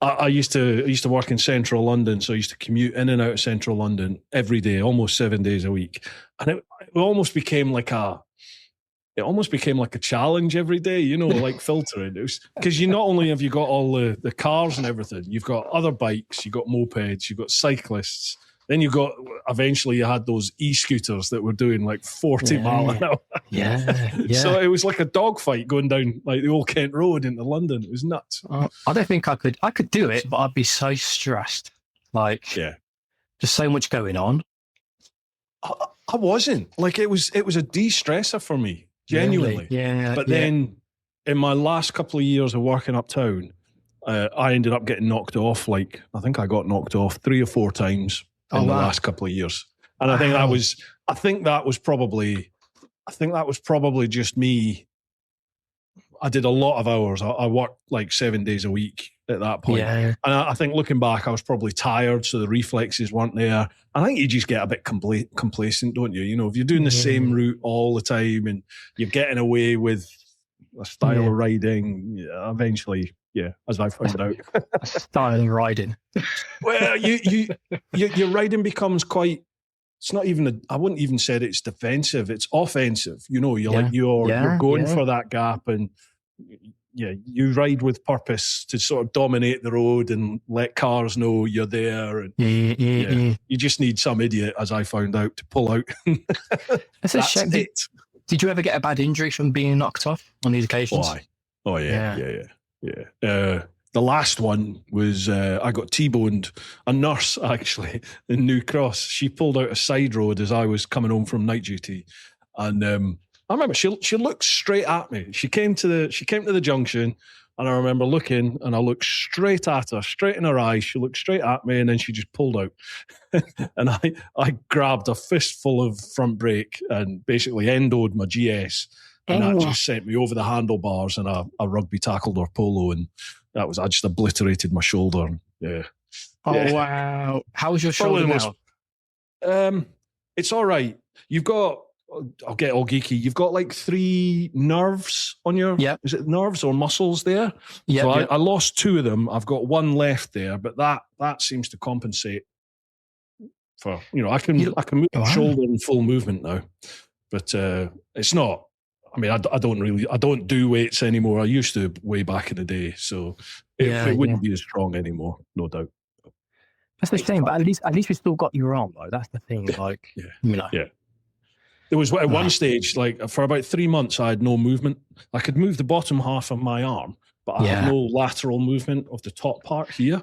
S1: I used to work in central London, so I used to commute in and out of central London every day, almost 7 days a week. And it almost became like a challenge every day, like filtering. It was because not only have you got all the cars and everything, you've got other bikes, you've got mopeds, you've got cyclists. Then eventually you had those e-scooters that were doing like 40 mile an hour.
S2: Yeah.
S1: So it was like a dogfight going down like the Old Kent Road into London. It was nuts.
S2: I don't think I could do it, but I'd be so stressed. Just so much going on.
S1: I wasn't. Like it was a de-stressor for me, genuinely.
S2: Really? Yeah.
S1: But then in my last couple of years of working uptown, I ended up getting knocked off. Like, I think I got knocked off 3 or 4 times in the last couple of years. And I think that was probably just me. I did a lot of hours. I worked like 7 days a week at that point.
S2: Yeah.
S1: And I think looking back, I was probably tired, so the reflexes weren't there. I think you just get a bit complacent, don't you? If you're doing the same route all the time and you're getting away with a style of riding, eventually, as I found out.
S2: A style of riding.
S1: Well, your riding becomes quite, it's not even I wouldn't even say it's defensive, it's offensive. You're going for that gap, and you ride with purpose to sort of dominate the road and let cars know you're there. And you just need some idiot, as I found out, to pull out.
S2: It's a shame. Did you ever get a bad injury from being knocked off on these occasions?
S1: Oh yeah. The last one was I got T-boned. A nurse, actually, in New Cross. She pulled out a side road as I was coming home from night duty, and I remember she looked straight at me. She came to the junction, and I remember looking, and I looked straight at her, straight in her eyes. She looked straight at me, and then she just pulled out, and I grabbed a fistful of front brake and basically endoed my GS. And that just sent me over the handlebars and a rugby tackled or polo, and I just obliterated my shoulder. Yeah.
S2: Wow! How was your shoulder now?
S1: It's all right. You've got. I'll get all geeky. You've got like 3 nerves on your. Yeah. Is it nerves or muscles there? Yeah. So I lost 2 of them. I've got 1 left there, but that seems to compensate for I can move my shoulder in full movement now, but it's not. I mean, I don't do weights anymore. I used to way back in the day, so it wouldn't be as strong anymore, no doubt.
S2: That's the shame, but at least we still got your arm, though. That's the thing. Like,
S1: yeah. There was at one stage, like for about 3 months, I had no movement. I could move the bottom half of my arm, but I had no lateral movement of the top part here.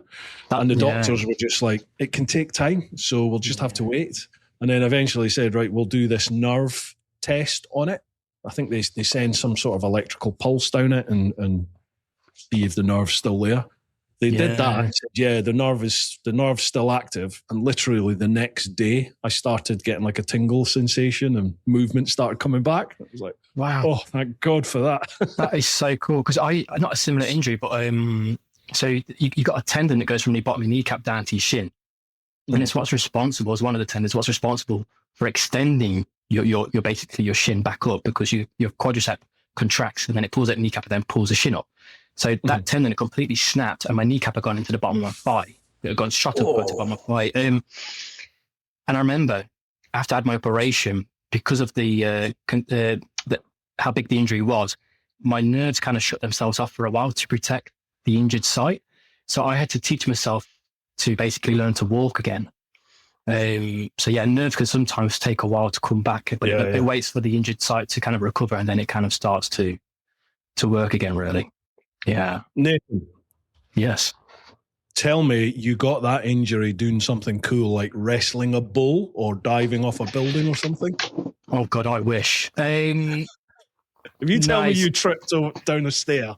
S1: And the doctors were just like, it can take time, so we'll just have to wait. And then eventually said, right, we'll do this nerve test on it. I think they send some sort of electrical pulse down it and see if the nerve's still there. They did that and said, the nerve's still active. And literally the next day, I started getting like a tingle sensation and movement started coming back. I was like, wow, oh, thank God for that.
S2: That is so cool. Because not a similar injury, but so you got a tendon that goes from your bottom of your kneecap down to your shin. And it's one of the tendons, what's responsible for extending your basically your shin back up, because your quadricep contracts and then it pulls that kneecap and then pulls the shin up. So that tendon completely snapped and my kneecap had gone into the bottom of my thigh. It had gone shot up to the bottom of my thigh. And I remember after I had my operation, because of the how big the injury was, my nerves kind of shut themselves off for a while to protect the injured site. So I had to teach myself to basically learn to walk again. So yeah, nerves can sometimes take a while to come back, but it waits for the injured site to kind of recover, and then it kind of starts to work again, really. Yeah.
S1: Nathan.
S2: Yes.
S1: Tell me you got that injury doing something cool like wrestling a bull or diving off a building or something?
S2: Oh God, I wish.
S1: If you tell me you tripped down a stair.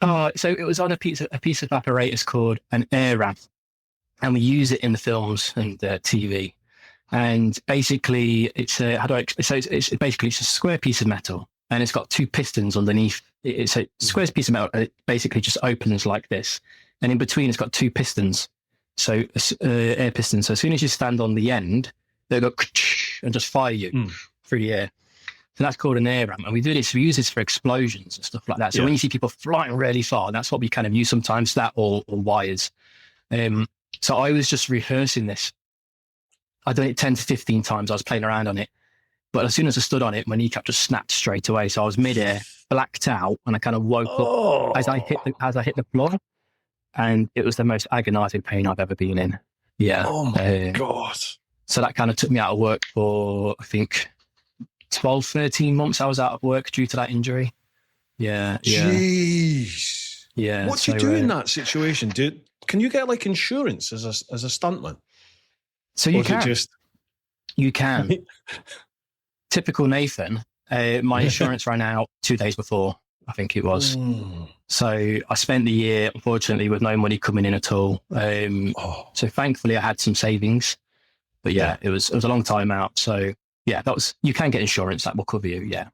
S2: So it was on a piece of apparatus called an air ramp, and we use it in the films and TV. And basically, it's basically a square piece of metal, and it's got two pistons underneath. It's a square piece of metal. And it basically just opens like this, and in between, it's got two pistons. So air pistons. So as soon as you stand on the end, they go and just fire you through the air. So that's called an air ramp. And we use this for explosions and stuff like that. So when you see people flying really far, that's what we kind of use sometimes, that or wires. So I was just rehearsing this. I'd done it 10 to 15 times. I was playing around on it. But as soon as I stood on it, my kneecap just snapped straight away. So I was midair, blacked out, and I kind of woke up as I hit the floor. And it was the most agonizing pain I've ever been in. Yeah.
S1: Oh my God.
S2: So that kind of took me out of work for, I think, 12, 13 months. I was out of work due to that injury. Yeah.
S1: Jeez.
S2: Yeah.
S1: What do you do in that situation? Can you get like insurance as a stuntman?
S2: So you can. You can. Typical Nathan. My insurance ran out 2 days before, I think it was. So I spent the year, unfortunately, with no money coming in at all. So thankfully I had some savings, but it was a long time out. So yeah, you can get insurance that will cover you. Yeah.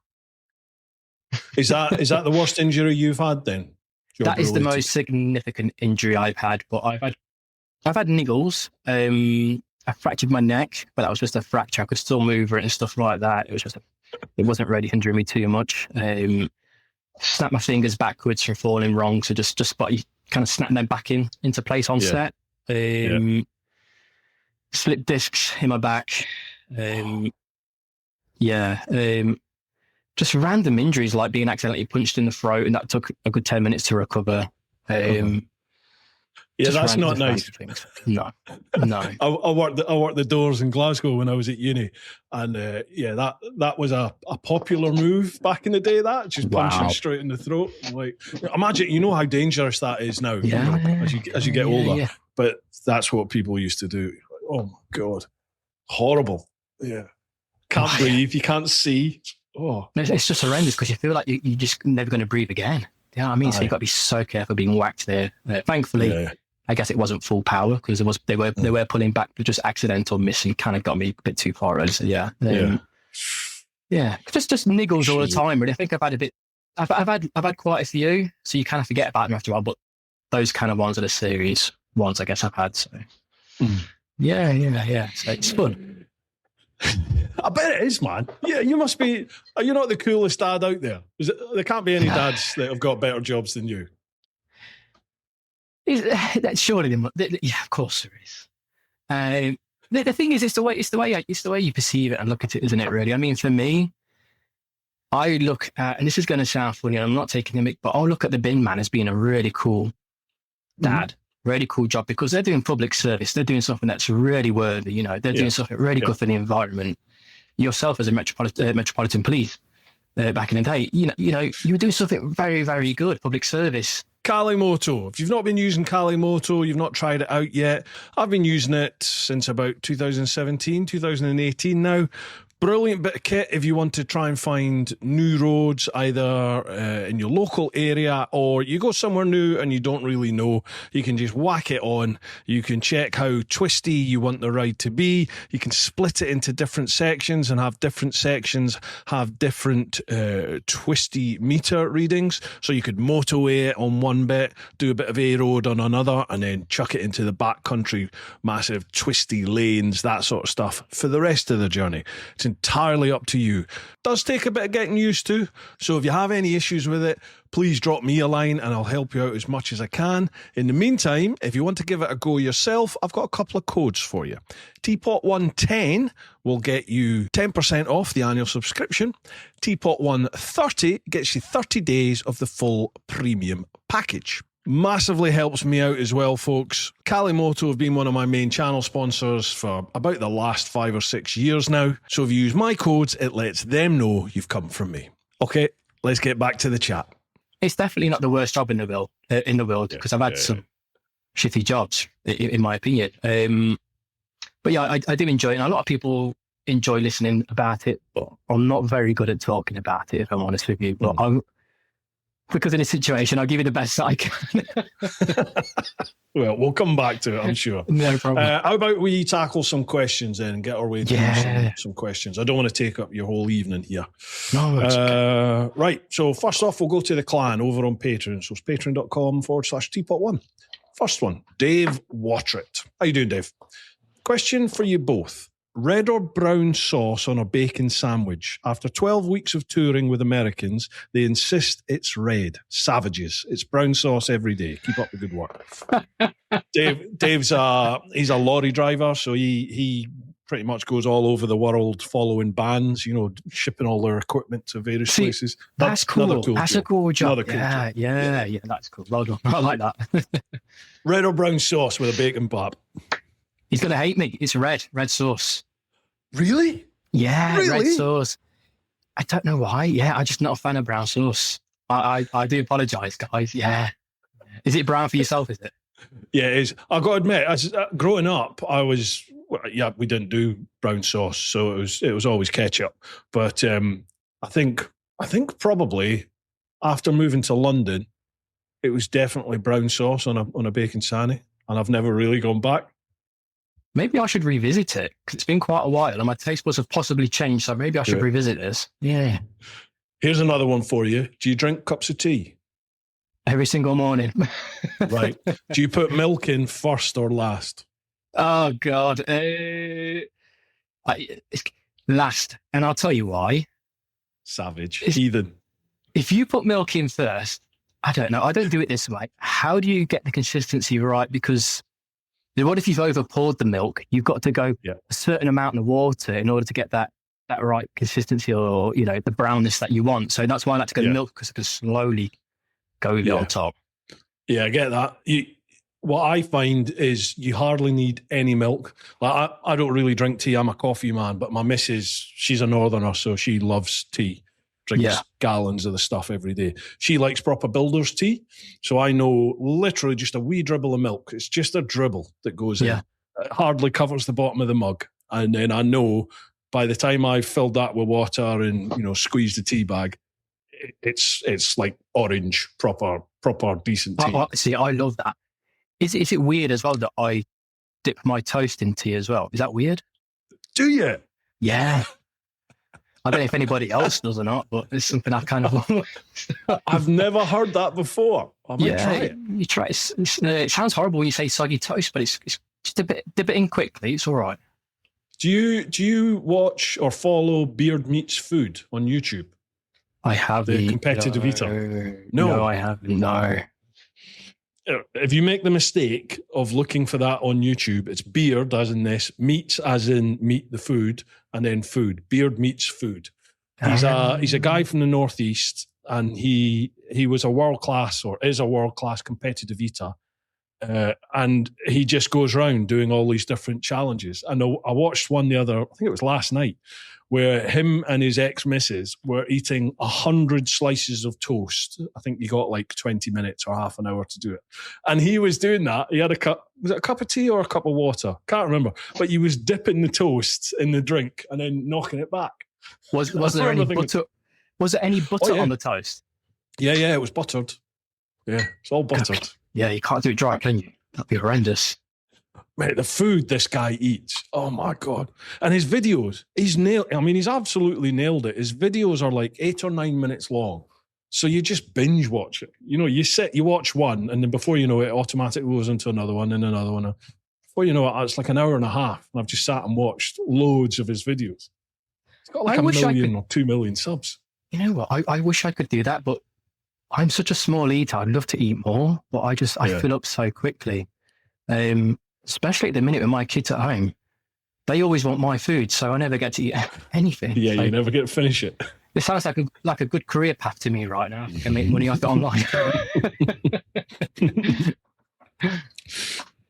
S1: Is that the worst injury you've had then?
S2: That is the most significant injury I've had, but I've had niggles. I fractured my neck, but that was just a fracture. I could still move it and stuff like that. It wasn't really hindering me too much. Snapped my fingers backwards from falling wrong. So just but you kind of snap them back into place on set. Slipped discs in my back. Just random injuries like being accidentally punched in the throat, and that took a good 10 minutes to recover.
S1: That's not nice.
S2: No.
S1: I worked the doors in Glasgow when I was at uni, and that was a popular move back in the day. That just punching straight in the throat. Like, imagine, you know how dangerous that is now. As you get older. Yeah. But that's what people used to do. Oh my God, horrible. Yeah, can't breathe. You can't see. Oh,
S2: it's just horrendous because you feel like you're just never going to breathe again. You know what I mean? So you've got to be so careful being whacked there. Thankfully, I guess it wasn't full power because they were pulling back, but just accidental missing kind of got me a bit too far early. So just niggles all the time. Really, I think I've had quite a few, so you kind of forget about them after a while. But those kind of ones are the serious ones I guess I've had. So so it's fun.
S1: I bet it is, man. Yeah, you must be. You're not the coolest dad out there. There can't be any dads that have got better jobs than you.
S2: Surely, of course there is. The thing is, it's the way you perceive it and look at it, isn't it? Really, I mean, for me, I look at, and this is going to sound funny, I'm not taking the mick, but I'll look at the bin man as being a really cool dad. Really cool job because they're doing public service. They're doing something that's really worthy. They're doing something really good for the environment. Yourself as a metropolitan police back in the day, you were doing something very, very good. Public service.
S1: Kalimoto. If you've not been using Kalimoto, you've not tried it out yet. I've been using it since about 2017, 2018 now. Brilliant bit of kit if you want to try and find new roads either in your local area or you go somewhere new and you don't really know. You can just whack it on. You can check how twisty you want the ride to be. You can split it into different sections and have different sections have different twisty meter readings. So you could motorway it on one bit, do a bit of A-road on another, and then chuck it into the backcountry, massive twisty lanes, that sort of stuff for the rest of the journey. It's entirely up to you. Does take a bit of getting used to, so if you have any issues with it, please drop me a line and I'll help you out as much as I can. In the meantime, if you want to give it a go yourself, I've got a couple of codes for you. TeapotOne 10 will get you 10% off the annual subscription. TeapotOne 30 gets you 30 days of the full premium package. Massively helps me out as well, folks. Kalimoto have been one of my main channel sponsors for about the last 5 or 6 years now. So if you use my codes, it lets them know you've come from me. Okay, let's get back to the chat.
S2: It's definitely not the worst job in the world, because I've had some shitty jobs, in my opinion. But yeah, I do enjoy it. And a lot of people enjoy listening about it, but I'm not very good at talking about it, if I'm honest with you. But because in this situation, I'll give you the best I can.
S1: Well, we'll come back to it, I'm sure.
S2: No problem.
S1: How about we tackle some questions then and get our way through some questions? I don't want to take up your whole evening here.
S2: No, okay.
S1: Right, so first off, we'll go to the clan over on Patreon. So it's patreon.com/TeapotOne. First one, Dave Wattrett. How you doing, Dave? Question for you both. Red or brown sauce on a bacon sandwich? After 12 weeks of touring with Americans, they insist it's red. Savages. It's brown sauce every day. Keep up the good work. Dave's he's a lorry driver, so he pretty much goes all over the world following bands, shipping all their equipment to various places.
S2: That's cool. That's a cool job.
S1: Yeah,
S2: that's cool. Well done. I like that.
S1: Red or brown sauce with a bacon pop?
S2: He's going to hate me. It's red sauce.
S1: Really?
S2: Yeah,
S1: really?
S2: Red sauce. I don't know why. Yeah, I'm just not a fan of brown sauce. I do apologise, guys. Yeah. Is it brown for yourself, is it?
S1: Yeah, it is. I've got to admit, growing up, we didn't do brown sauce, so it was always ketchup. But I think probably after moving to London, it was definitely brown sauce on a bacon sanny, and I've never really gone back.
S2: Maybe I should revisit it, because it's been quite a while and my taste buds have possibly changed, so maybe I should revisit this. Yeah.
S1: Here's another one for you. Do you drink cups of tea?
S2: Every single morning.
S1: Right. Do you put milk in first or last?
S2: Oh, God. Last. And I'll tell you why.
S1: Savage. Heathen.
S2: If you put milk in first, I don't know. I don't do it this way. How do you get the consistency right? Because what if you've over poured the milk? You've got to go a certain amount of water in order to get that right consistency, or the brownness that you want. So that's why I like to go to milk, because I can slowly go on top. Yeah,
S1: I get that. What I find is you hardly need any milk. Like I don't really drink tea. I'm a coffee man, but my missus, she's a northerner, so she loves tea. Drinks gallons of the stuff every day. She likes proper builder's tea. So I know literally just a wee dribble of milk. It's just a dribble that goes in. It hardly covers the bottom of the mug. And then I know by the time I've filled that with water and, squeezed the tea bag, it's like orange, proper decent tea.
S2: See, I love that. Is it weird as well that I dip my toast in tea as well? Is that weird?
S1: Do you?
S2: Yeah. I don't know if anybody else does or not, but it's something I kind of...
S1: I've never heard that before. I might try it.
S2: You try it. It sounds horrible when you say soggy toast, but it's just dip it in quickly. It's all right.
S1: Do you watch or follow Beard Meets Food on YouTube?
S2: I haven't.
S1: The competitive eater?
S2: No, I haven't. No.
S1: If you make the mistake of looking for that on YouTube, it's beard as in this, meats as in meat, the food, and then food. Beard Meets Food. He's a guy from the Northeast, and he was a world-class, or is a world-class competitive eater. And he just goes around doing all these different challenges. And I watched one I think it was last night, where him and his ex-missus were eating 100 slices of toast. I think you got like 20 minutes or half an hour to do it. And he was doing that. He had was it a cup of tea or a cup of water? Can't remember. But he was dipping the toast in the drink and then knocking it back.
S2: Was there any butter? Was there any butter on the toast?
S1: Yeah, it was buttered. Yeah, it's all buttered.
S2: Yeah, you can't do it dry, can you? That'd be horrendous.
S1: Mate, the food this guy eats, oh my God. And his videos, he's absolutely nailed it. His videos are like 8 or 9 minutes long. So you just binge watch it. You watch one, and then before you know it, automatically goes into another one and another one. Before you know it, it's like an hour and a half. And I've just sat and watched loads of his videos. He's got like 1 million or 2 million subs.
S2: You know what? I wish I could do that, but I'm such a small eater. I'd love to eat more, but I fill up so quickly. Especially at the minute with my kids at home. They always want my food, so I never get to eat anything.
S1: Yeah, you never get to finish it.
S2: It sounds like a good career path to me right now. I can make money off it online.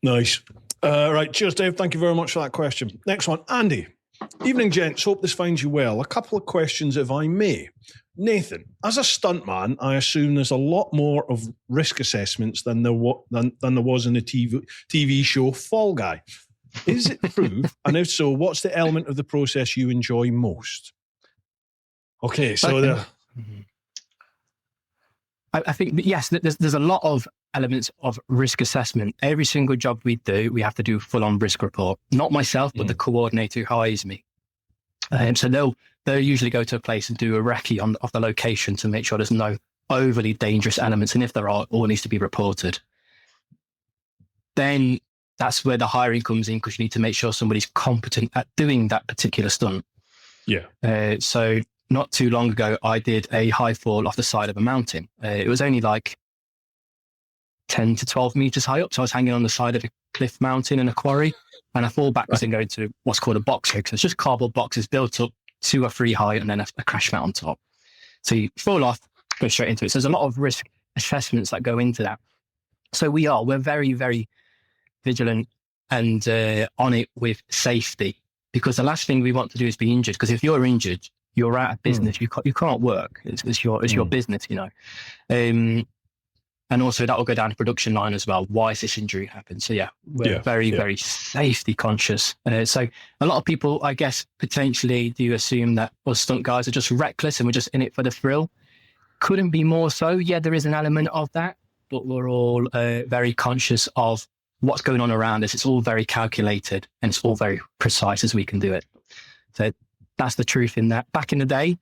S1: Nice. Right. Cheers, Dave. Thank you very much for that question. Next one, Andy. Evening, gents. Hope this finds you well. A couple of questions, if I may. Nathan, as a stuntman, I assume there's a lot more of risk assessments than there was in the TV show Fall Guy. Is it true? And if so, what's the element of the process you enjoy most? Okay, so
S2: I think, yes, there's a lot of elements of risk assessment. Every single job we do, we have to do a full-on risk report. Not myself, but the coordinator who hires me. So they'll usually go to a place and do a recce of the location to make sure there's no overly dangerous elements. And if there are, all needs to be reported. Then that's where the hiring comes in, because you need to make sure somebody's competent at doing that particular stunt.
S1: Yeah.
S2: So not too long ago, I did a high fall off the side of a mountain. It was only like 10 to 12 meters high up. So I was hanging on the side of a cliff mountain in a quarry, and I fall backwards and go into what's called a box hook. So it's just cardboard boxes built up 2 or 3 high, and then a crash mat on top. So you fall off, go straight into it. So there's a lot of risk assessments that go into that. So we're very, very vigilant and on it with safety, because the last thing we want to do is be injured. Because if you're injured, you're out of business. You can't work. It's your business, you know. And also that will go down the production line as well. Why is this injury happened? So we're very safety conscious. So a lot of people, I guess, potentially do assume that us stunt guys are just reckless and we're just in it for the thrill. Couldn't be more so. Yeah, there is an element of that, but we're all very conscious of what's going on around us. It's all very calculated and it's all very precise as we can do it. So that's the truth in that. Back in the day,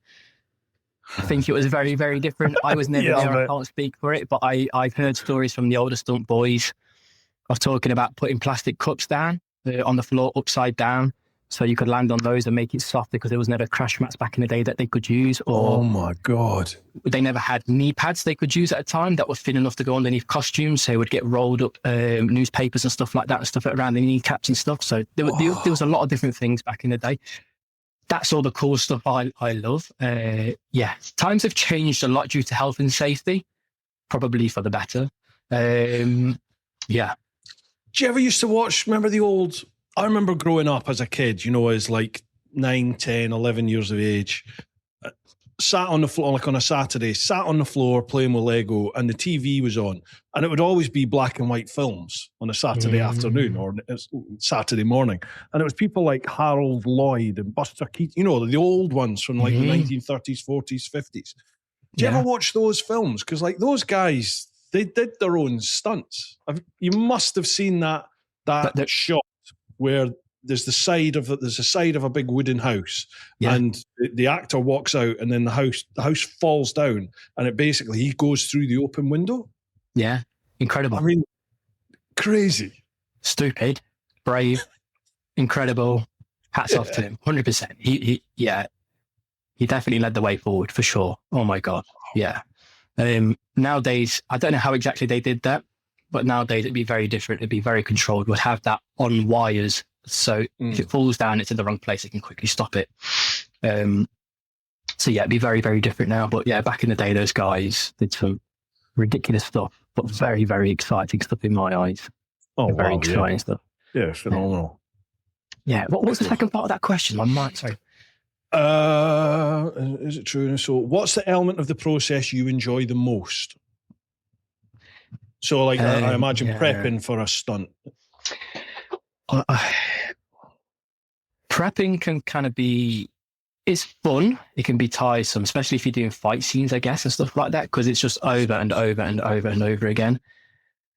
S2: I think it was very, very different. I was never there. I can't speak for it, but I've heard stories from the older stunt boys of talking about putting plastic cups down on the floor upside down so you could land on those and make it soft, because there was never crash mats back in the day that they could use. Or
S1: oh my God.
S2: They never had knee pads they could use at a time that were thin enough to go underneath costumes. So it would get rolled up newspapers and stuff like that and stuff around the kneecaps and stuff. So there was a lot of different things back in the day. That's all the cool stuff I love. Times have changed a lot due to health and safety, probably for the better.
S1: Do you ever used to watch, remember the old, I remember growing up as a kid, you know, as like 9, 10, 11 years of age, sat on the floor, like on a Saturday, sat on the floor playing with Lego, and the TV was on, and it would always be black and white films on a Saturday afternoon or Saturday morning, and it was people like Harold Lloyd and Buster Keaton, you know, the old ones from like the 1930s, 40s, 50s. Do you ever watch those films? Because like those guys, they did their own stunts. You must have seen that shot where there's a side of a big wooden house, and the actor walks out, and then the house falls down, and it basically, he goes through the open window.
S2: Yeah, incredible.
S1: I mean, crazy,
S2: stupid, brave, incredible. Hats off to him, 100%. He definitely led the way forward for sure. Oh my God, yeah. Nowadays, I don't know how exactly they did that, but nowadays it'd be very different. It'd be very controlled. We'd have that on wires. So if it falls down, it's in the wrong place, it can quickly stop it. It'd be very, very different now. But yeah, back in the day, those guys did some ridiculous stuff, but very, very exciting stuff in my eyes.
S1: Oh,
S2: very exciting stuff.
S1: Yeah, phenomenal.
S2: Yeah. What was the second part of that question? Sorry.
S1: Is it true? So what's the element of the process you enjoy the most? So like, I imagine prepping for a stunt.
S2: Prepping can kind of it's fun. It can be tiresome, especially if you're doing fight scenes, I guess, and stuff like that, because it's just over and over and over and over again.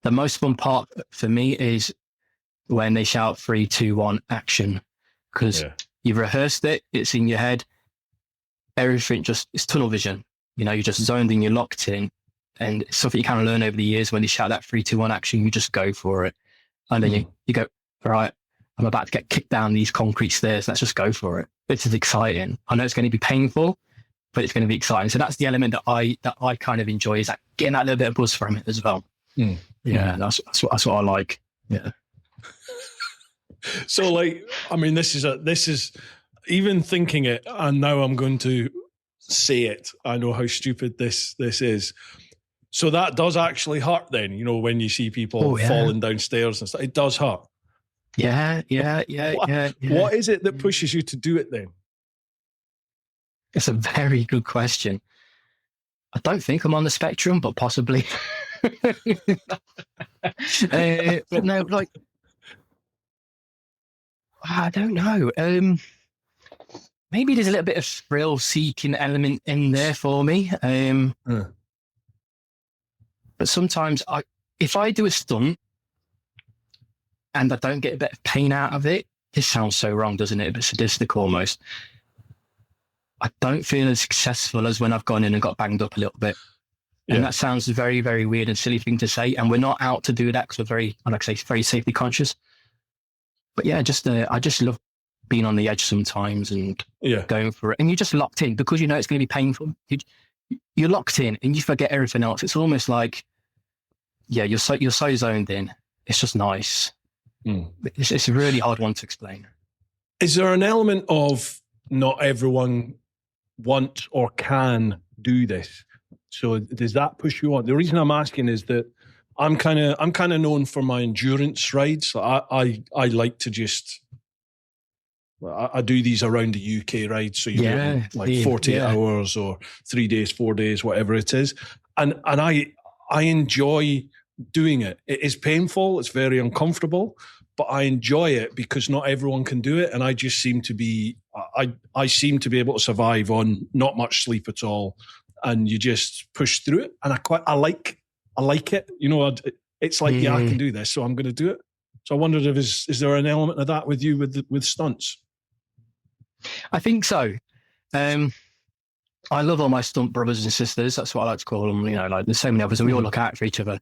S2: The most fun part for me is when they shout 3, 2, 1, action, because you've rehearsed it, it's in your head, everything it's tunnel vision. You know, you're just zoned in, you're locked in, and it's something you kind of learn over the years. When they shout that 3, 2, 1 action, you just go for it. And then you go, right, I'm about to get kicked down these concrete stairs. Let's just go for it. This is exciting. I know it's going to be painful, but it's going to be exciting. So that's the element that I kind of enjoy, is that getting that little bit of buzz from it as well. Yeah, that's what I like. Yeah.
S1: So like, I mean, this is even thinking it, and now I'm going to say it. I know how stupid this is. So that does actually hurt then, you know, when you see people falling downstairs and stuff. It does hurt.
S2: Yeah.
S1: What is it that pushes you to do it then?
S2: It's a very good question. I don't think I'm on the spectrum, but possibly. But no, like, I don't know. Maybe there's a little bit of thrill-seeking element in there for me. But sometimes if I do a stunt and I don't get a bit of pain out of it, this sounds so wrong, doesn't it? A bit sadistic almost. I don't feel as successful as when I've gone in and got banged up a little bit. And that sounds a very, very weird and silly thing to say. And we're not out to do that because we're very, like I say, very safety conscious. But yeah, I just love being on the edge sometimes and going for it. And you're just locked in because you know it's going to be painful. You're locked in and you forget everything else. It's almost like, you're so zoned in. It's just nice. It's a really hard one to explain.
S1: Is there an element of not everyone wants or can do this? So does that push you on? The reason I'm asking is that I'm kind of known for my endurance rides. I like to just. I do these around the UK rides, so you do like 48 hours or 3 days, 4 days, whatever it is, and I enjoy doing it. It is painful, it's very uncomfortable, but I enjoy it because not everyone can do it, and I just seem to be I seem to be able to survive on not much sleep at all, and you just push through it, and I like it. You know, it's like I can do this, so I'm going to do it. So I wondered if is there an element of that with you with stunts?
S2: I think so. I love all my stunt brothers and sisters. That's what I like to call them. You know, like there's so many of us and we all look out for each other.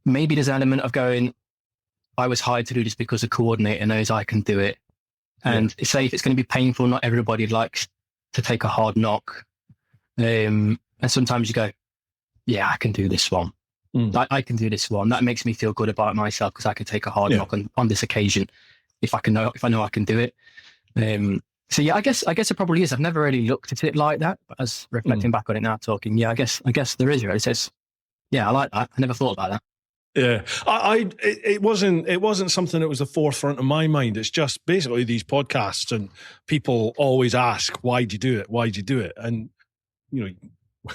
S2: Maybe there's an element of going, I was hired to do this because the coordinator knows I can do it. And say if it's going to be painful, not everybody likes to take a hard knock. And sometimes you go, I can do this one. I can do this one. That makes me feel good about myself because I can take a hard knock on this occasion if I know I can do it. So I guess it probably is. I've never really looked at it like that, but as reflecting back on it now, talking, I guess there is. It says, I like that. I never thought about that.
S1: Yeah, it wasn't something that was the forefront of my mind. It's just basically these podcasts and people always ask, why'd you do it? Why'd you do it? And, you know,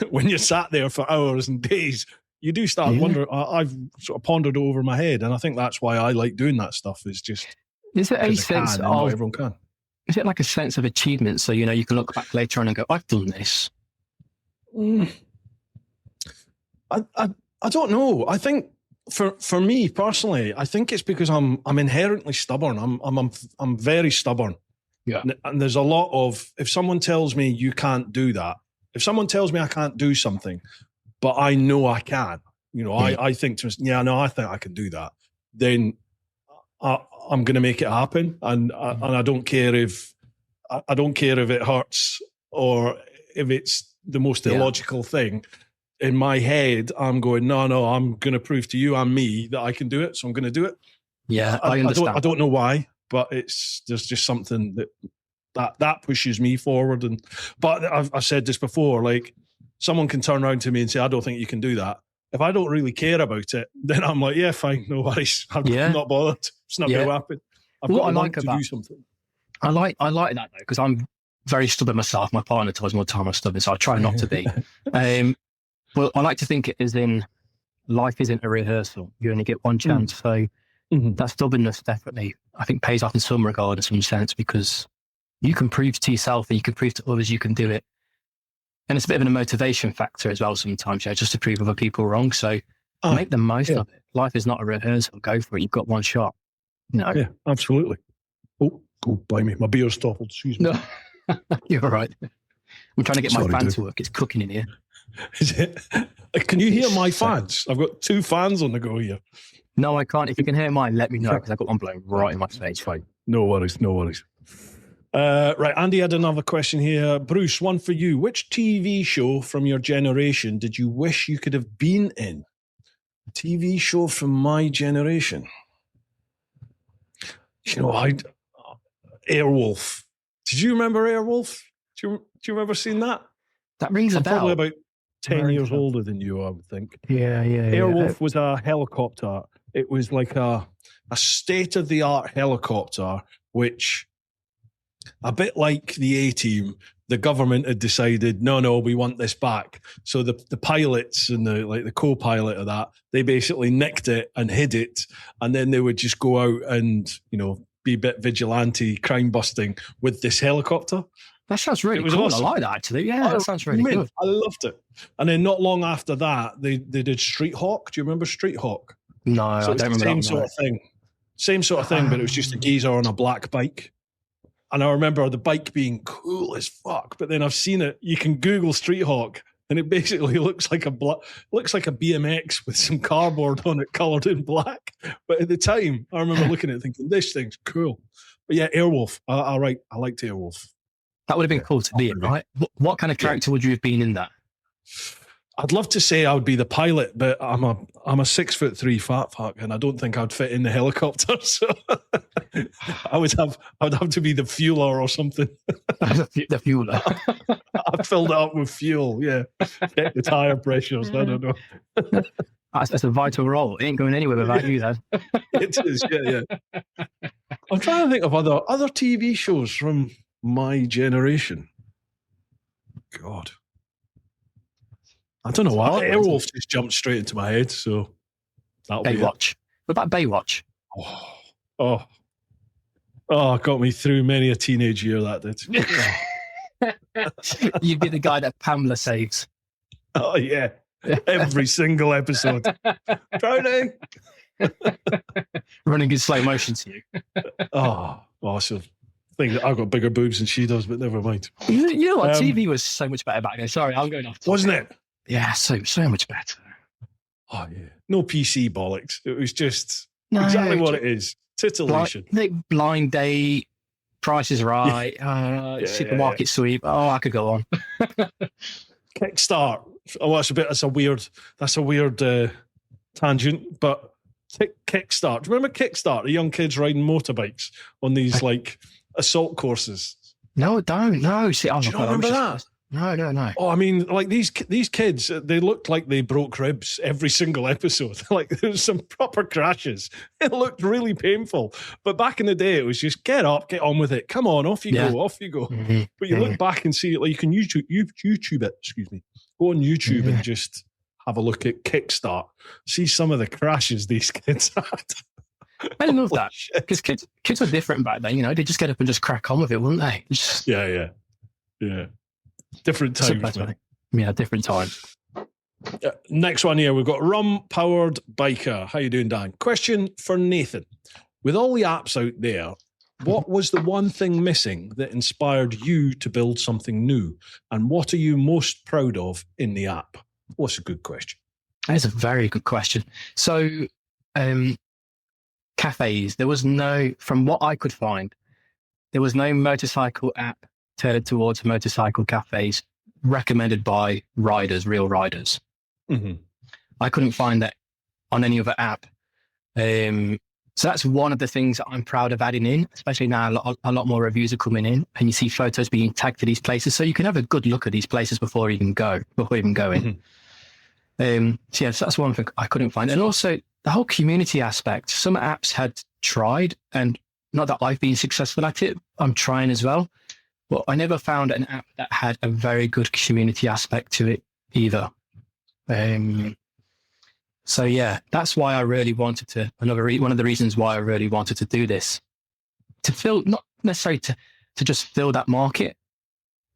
S1: when you're sat there for hours and days, you do start wondering. I've sort of pondered it over my head, and I think that's why I like doing that stuff. Is just
S2: is it a sense of
S1: not everyone can.
S2: Is it like a sense of achievement? So, you know, you can look back later on and go, I've done this.
S1: I don't know. I think for me personally, I think it's because I'm inherently stubborn. I'm very stubborn. Yeah. And there's a lot of, if someone tells me you can't do that, if someone tells me I can't do something, but I know I can, you know, I think to myself, I think I can do that, then I'm going to make it happen, and I don't care if it hurts or if it's the most illogical thing. In my head, I'm going, no, I'm going to prove to you and me that I can do it, so I'm going to do it.
S2: Yeah, I understand.
S1: I don't know why, but there's just something that pushes me forward. But I've said this before, like someone can turn around to me and say, I don't think you can do that. If I don't really care about it, then I'm like, fine, no worries. I'm not bothered. It's not going to happen. I've got to do something.
S2: I like that though, because I'm very stubborn myself. My partner tells me all the time I'm stubborn, so I try not to be. Well, I like to think it is in life isn't a rehearsal. You only get one chance. So that stubbornness definitely, I think, pays off in some regard, in some sense, because you can prove to yourself and you can prove to others you can do it. And it's a bit of a motivation factor as well sometimes, just to prove other people wrong. So make the most of it. Life is not a rehearsal. Go for it. You've got one shot. No.
S1: Yeah, absolutely. Oh, blimey. My beer's toppled. Excuse me.
S2: No. You're all right. I'm trying to get my fan to work. It's cooking in here.
S1: Is it? Can you hear my fans? I've got 2 fans on the go here.
S2: No, I can't. If you can hear mine, let me know, because I've got one blowing right in my face.
S1: Fine. No worries. Right, Andy had another question here. Bruce, one for you. Which TV show from your generation did you wish you could have been in? A TV show from my generation. You know, Airwolf. Did you remember Airwolf? you remember seeing that?
S2: That rings a
S1: I'm
S2: bell.
S1: probably about 10
S2: Very
S1: years
S2: cool.
S1: older than you, I would think.
S2: Yeah.
S1: Airwolf was a helicopter. It was like a state-of-the-art helicopter, which, a bit like the A-Team, the government had decided, no, we want this back. So the pilots and the co-pilot of that, they basically nicked it and hid it, and then they would just go out and, be a bit vigilante, crime busting with this helicopter.
S2: That sounds really
S1: was
S2: cool.
S1: awesome.
S2: I like that, actually. Yeah, that sounds really good.
S1: I loved it. And then not long after that, they did Street Hawk. Do you remember Street Hawk?
S2: No, I don't remember
S1: same
S2: that.
S1: Sort of thing. Same sort of thing, but it was just a geezer on a black bike. And I remember the bike being cool as fuck. But then I've seen it. You can Google Street Hawk, and it basically looks like a BMX with some cardboard on it, coloured in black. But at the time, I remember looking at it thinking, this thing's cool. But yeah, Airwolf. I liked Airwolf.
S2: That would have been cool to be in, right? What kind of character would you have been in that?
S1: I'd love to say I would be the pilot, but I'm a 6'3" fat fuck, and I don't think I'd fit in the helicopter. So I would have to be the fueler or something.
S2: The fueler.
S1: I filled it up with fuel. Yeah, check the tire pressures. I don't know.
S2: That's a vital role. It ain't going anywhere without you, then.
S1: It is. Yeah. I'm trying to think of other TV shows from my generation. God. I don't know why. Airwolf just jumped straight into my head, so that'll be
S2: Baywatch. What about Baywatch?
S1: Oh, it got me through many a teenage year, that did.
S2: You'd be the guy that Pamela saves.
S1: Oh, yeah. Every single episode. Drowning.
S2: Running in slow motion to you.
S1: Awesome. I think I've got bigger boobs than she does, but never mind.
S2: You know what? TV was so much better back then. Sorry, I'm going off.
S1: Wasn't it?
S2: Yeah, so much better.
S1: Oh, yeah. No PC bollocks. It was just exactly what it is. Titillation.
S2: Blind Date, Price is Right, Supermarket Sweep. Oh, I could go on.
S1: Kickstart. Oh, that's a weird tangent, but Kickstart. Do you remember Kickstart? The young kids riding motorbikes on these assault courses.
S2: No, don't. No, see,
S1: do you not remember that?
S2: No.
S1: Oh, I mean, like these kids, they looked like they broke ribs every single episode. Like there was some proper crashes. It looked really painful. But back in the day, it was just get up, get on with it. Come on, off you go. Mm-hmm. But you look back and see it. Like you can YouTube it. Excuse me. Go on YouTube and just have a look at Kickstart. See some of the crashes these kids had.
S2: I love that because kids were different back then. They just get up and just crack on with it, wouldn't they?
S1: Yeah. Different times.
S2: Yeah, different times.
S1: Next one here, we've got Rum Powered Biker. How you doing, Dan? Question for Nathan. With all the apps out there, what was the one thing missing that inspired you to build something new? And what are you most proud of in the app? What's a good question?
S2: That is a very good question. So, cafes, from what I could find, there was no motorcycle app tailored towards motorcycle cafes recommended by real riders.
S1: Mm-hmm.
S2: I couldn't find that on any other app. So that's one of the things that I'm proud of adding in, especially now a lot more reviews are coming in and you see photos being tagged to these places. So you can have a good look at these places before you even go in.
S1: Mm-hmm.
S2: So that's one thing I couldn't find. And also the whole community aspect. Some apps had tried, and not that I've been successful at it, I'm trying as well. But I never found an app that had a very good community aspect to it either. So yeah, that's why I really wanted to, one of the reasons why I really wanted to do this, to fill, not necessarily to just fill that market,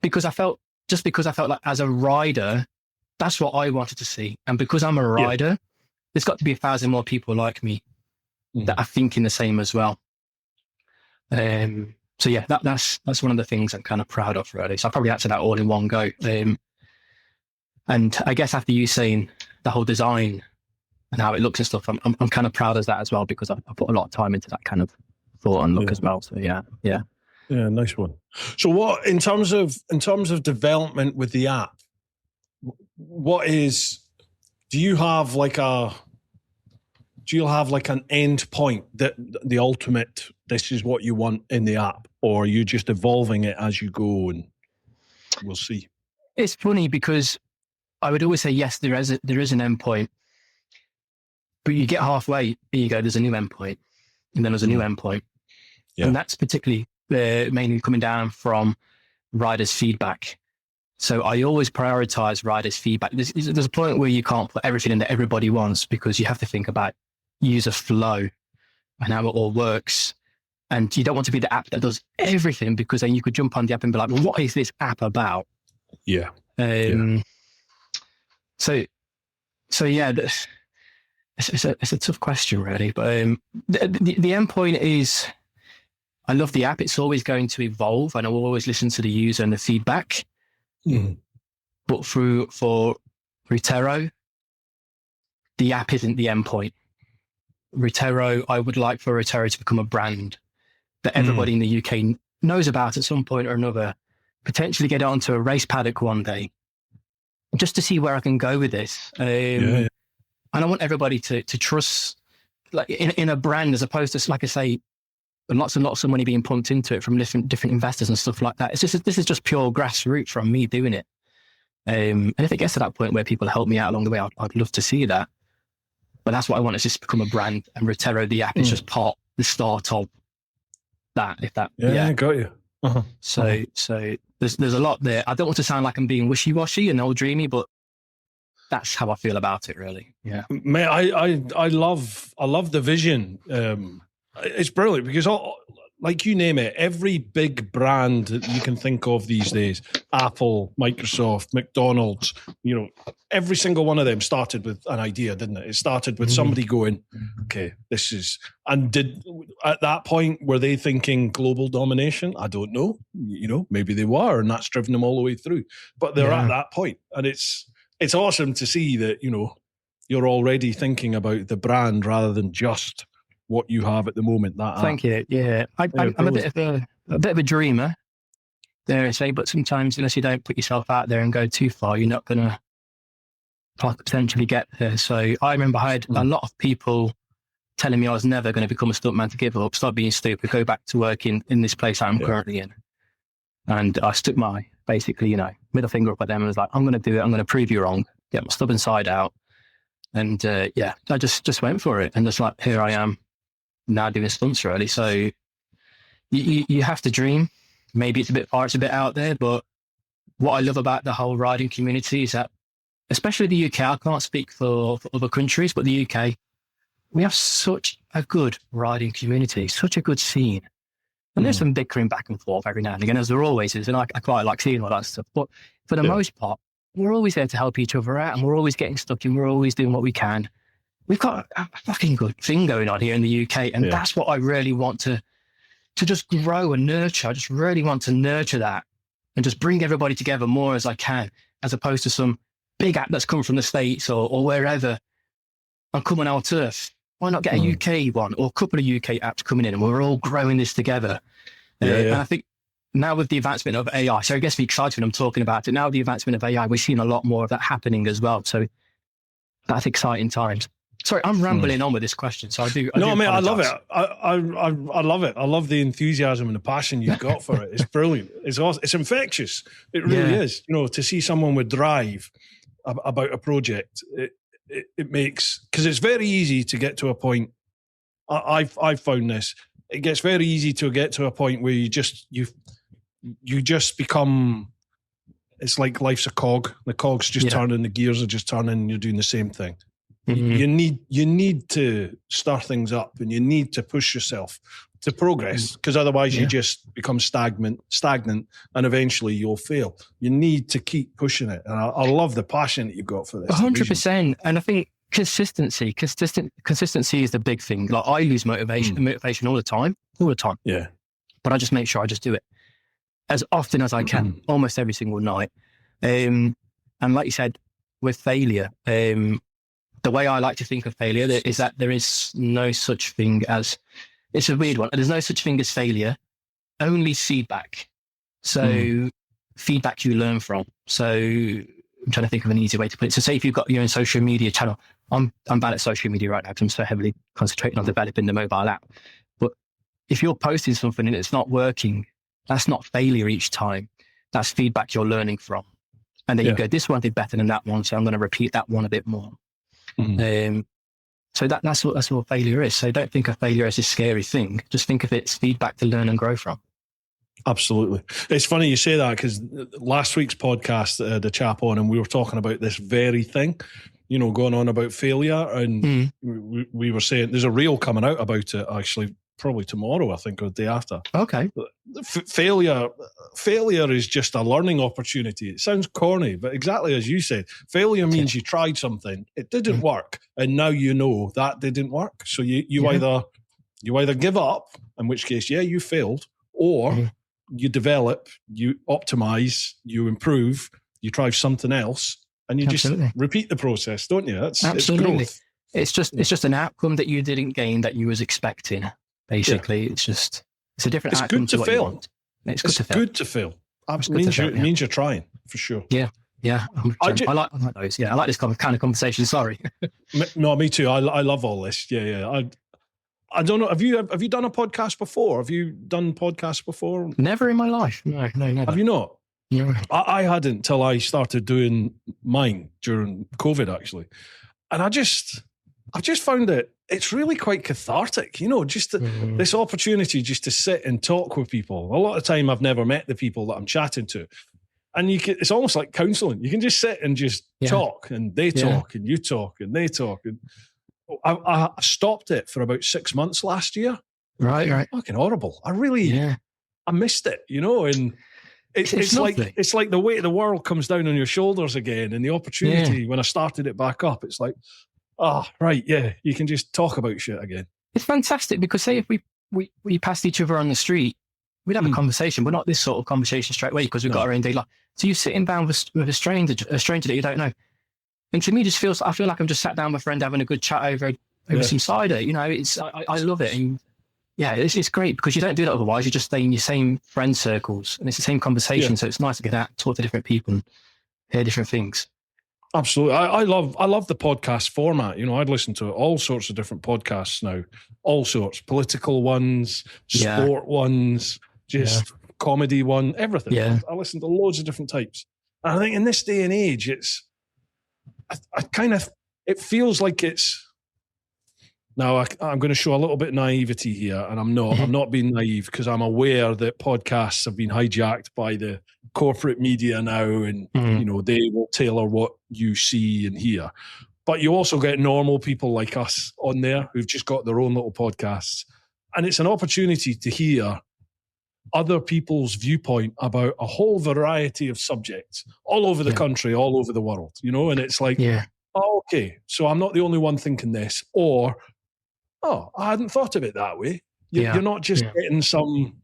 S2: because I felt like as a rider, that's what I wanted to see. And because I'm a rider, there's got to be 1,000 more people like me that are thinking the same as well. So yeah, that's one of the things I'm kind of proud of, really. So I probably answered that all in one go. And I guess after you saying the whole design and how it looks and stuff, I'm kind of proud of that as well, because I put a lot of time into that kind of thought and look as well. So yeah.
S1: Yeah, nice one. So what in terms of development with the app, do you have like an end point, that the ultimate, this is what you want in the app, or are you just evolving it as you go? And we'll see.
S2: It's funny because I would always say, yes, there is an endpoint, but you get halfway, you go, there's a new endpoint, and then there's a new endpoint.
S1: Yeah.
S2: And that's particularly mainly coming down from riders' feedback. So I always prioritize riders' feedback. There's a point where you can't put everything in that everybody wants, because you have to think about user flow and how it all works. And you don't want to be the app that does everything, because then you could jump on the app and be like, well, what is this app about?
S1: Yeah.
S2: So yeah, it's a tough question, really. But the endpoint is, I love the app. It's always going to evolve, and I will always listen to the user and the feedback. But for Routero, the app isn't the endpoint. Routero, I would like for Routero to become a brand that everybody in the UK knows about at some point or another. Potentially get it onto a race paddock one day, just to see where I can go with this. And I want everybody to trust, like, in a brand, as opposed to, like I say, lots and lots of money being pumped into it from different investors and stuff like that. This is just pure grassroots from me doing it. And if it gets to that point where people help me out along the way, I'd love to see that. But that's what I want, is just become a brand, and Routero, the app, is just the start of that. If that,
S1: got you.
S2: So there's a lot there. I don't want to sound like I'm being wishy-washy and old dreamy, but that's how I feel about it, really. Yeah,
S1: mate, I love the vision. It's brilliant, because like, you name it, every big brand that you can think of these days, Apple, Microsoft, McDonald's, every single one of them started with an idea, didn't it? It started with somebody going, okay, this is, and at that point, were they thinking global domination? I don't know. Maybe they were, and that's driven them all the way through. But they're at that point, and it's awesome to see that, you're already thinking about the brand rather than just what you have at the moment.
S2: Thank you. Yeah, I'm a bit of a dreamer, dare I say, but sometimes, unless you don't put yourself out there and go too far, you're not going to potentially get there. So I remember I had a lot of people telling me I was never going to become a stuntman, to give up, stop being stupid, go back to work in this place I'm currently in. And I stuck my, basically, middle finger up at them and was like, I'm going to do it. I'm going to prove you wrong. Get my stubborn side out. And I just went for it. And just like, here I am now doing stunts, really. So you have to dream. Maybe it's a bit far, it's a bit out there, but what I love about the whole riding community is that, especially the UK, I can't speak for other countries, but the UK, we have such a good riding community, such a good scene. And there's some bickering back and forth every now and again, as there always is, and I quite like seeing all that stuff. But for the most part, we're always there to help each other out, and we're always getting stuck in, we're always doing what we can. We've got a fucking good thing going on here in the UK, and that's what I really want to just grow and nurture. I just really want to nurture that and just bring everybody together more as I can, as opposed to some big app that's come from the States or wherever and coming our turf. Why not get a UK one or a couple of UK apps coming in, and we're all growing this together? And I think now with the advancement of AI, so it gets me excited when I'm talking about it. Now with the advancement of AI, we're seeing a lot more of that happening as well. So that's exciting times. Sorry, I'm rambling on with this question. So I do.
S1: Mate, I love it. I love it. I love the enthusiasm and the passion you've got for it. It's brilliant. It's awesome. It's infectious. It really is. To see someone with drive about a project, it makes, because it's very easy to get to a point. I've found this. It gets very easy to get to a point where you just become. It's like life's a cog. The cog's just turning. The gears are just turning. And you're doing the same thing. You need to stir things up, and you need to push yourself to progress, because otherwise you just become stagnant, and eventually you'll fail. You need to keep pushing it, and I love the passion that you've got for this.
S2: 100%, and I think consistency is the big thing. Like, I lose motivation all the time. Yeah, but I just make sure I just do it as often as I can, almost every single night. And like you said, with failure, the way I like to think of failure is that there is no such thing as, it's a weird one, there's no such thing as failure, only feedback. So feedback you learn from. So I'm trying to think of an easy way to put it. So say if you've got your own social media channel, I'm bad at social media right now because I'm so heavily concentrating on developing the mobile app. But if you're posting something and it's not working, that's not failure each time. That's feedback you're learning from. And then you go, this one did better than that one, so I'm going to repeat that one a bit more. So that's what failure is. So don't think of failure as a scary thing. Just think of it as feedback to learn and grow from.
S1: Absolutely. It's funny you say that, because last week's podcast, the chap on, and we were talking about this very thing, going on about failure. And we were saying there's a reel coming out about it, actually, probably tomorrow, I think, or the day after.
S2: Okay.
S1: Failure is just a learning opportunity. It sounds corny, but exactly as you said, failure means you tried something, it didn't work, and now you know that didn't work. So you either give up, in which case, you failed, or you develop, you optimize, you improve, you try something else, and you just repeat the process, don't you?
S2: Absolutely. It's just an outcome that you didn't gain that you was expecting. Basically, it's a different outcome to what you want. It's good to fail.
S1: It means you're trying, for sure.
S2: Yeah. I like those. Yeah, I like this kind of conversation. Sorry.
S1: No, me too. I love all this. Yeah. I don't know. Have you done a podcast before? Have you done podcasts before?
S2: Never in my life. No, never.
S1: Have you not?
S2: No.
S1: I hadn't till I started doing mine during COVID, actually, and I just found it's really quite cathartic, this opportunity just to sit and talk with people. A lot of time I've never met the people that I'm chatting to. And it's almost like counselling. You can just sit and just talk, and they talk, and you talk, and they talk. And I stopped it for about 6 months last year.
S2: Right.
S1: Fucking horrible. I missed it, and it's like the weight of the world comes down on your shoulders again, and the opportunity when I started it back up, it's like, you can just talk about shit again. It's
S2: fantastic, because say if we passed each other on the street, we'd have a conversation, but not this sort of conversation straight away, because we've got our own day life. So you're sitting down with a stranger that you don't know. And to me, I feel like I'm just sat down with a friend having a good chat over some cider. I love it. And it's great, because you don't do that otherwise. You just stay in your same friend circles, and it's the same conversation. So it's nice to get out, talk to different people, and hear different things.
S1: Absolutely. I love the podcast format. I'd listen to all sorts of different podcasts now, all sorts, political ones, sport ones, just comedy one, everything. Yeah. I listen to loads of different types. And I think in this day and age, it feels like it's, now I'm going to show a little bit of naivety here, and I'm not being naive, because I'm aware that podcasts have been hijacked by the corporate media now, and they will tailor what you see and hear. But you also get normal people like us on there who've just got their own little podcasts, and it's an opportunity to hear other people's viewpoint about a whole variety of subjects all over the country, all over the world, and it's like, okay, so I'm not the only one thinking this, or I hadn't thought of it that way. You're not just getting some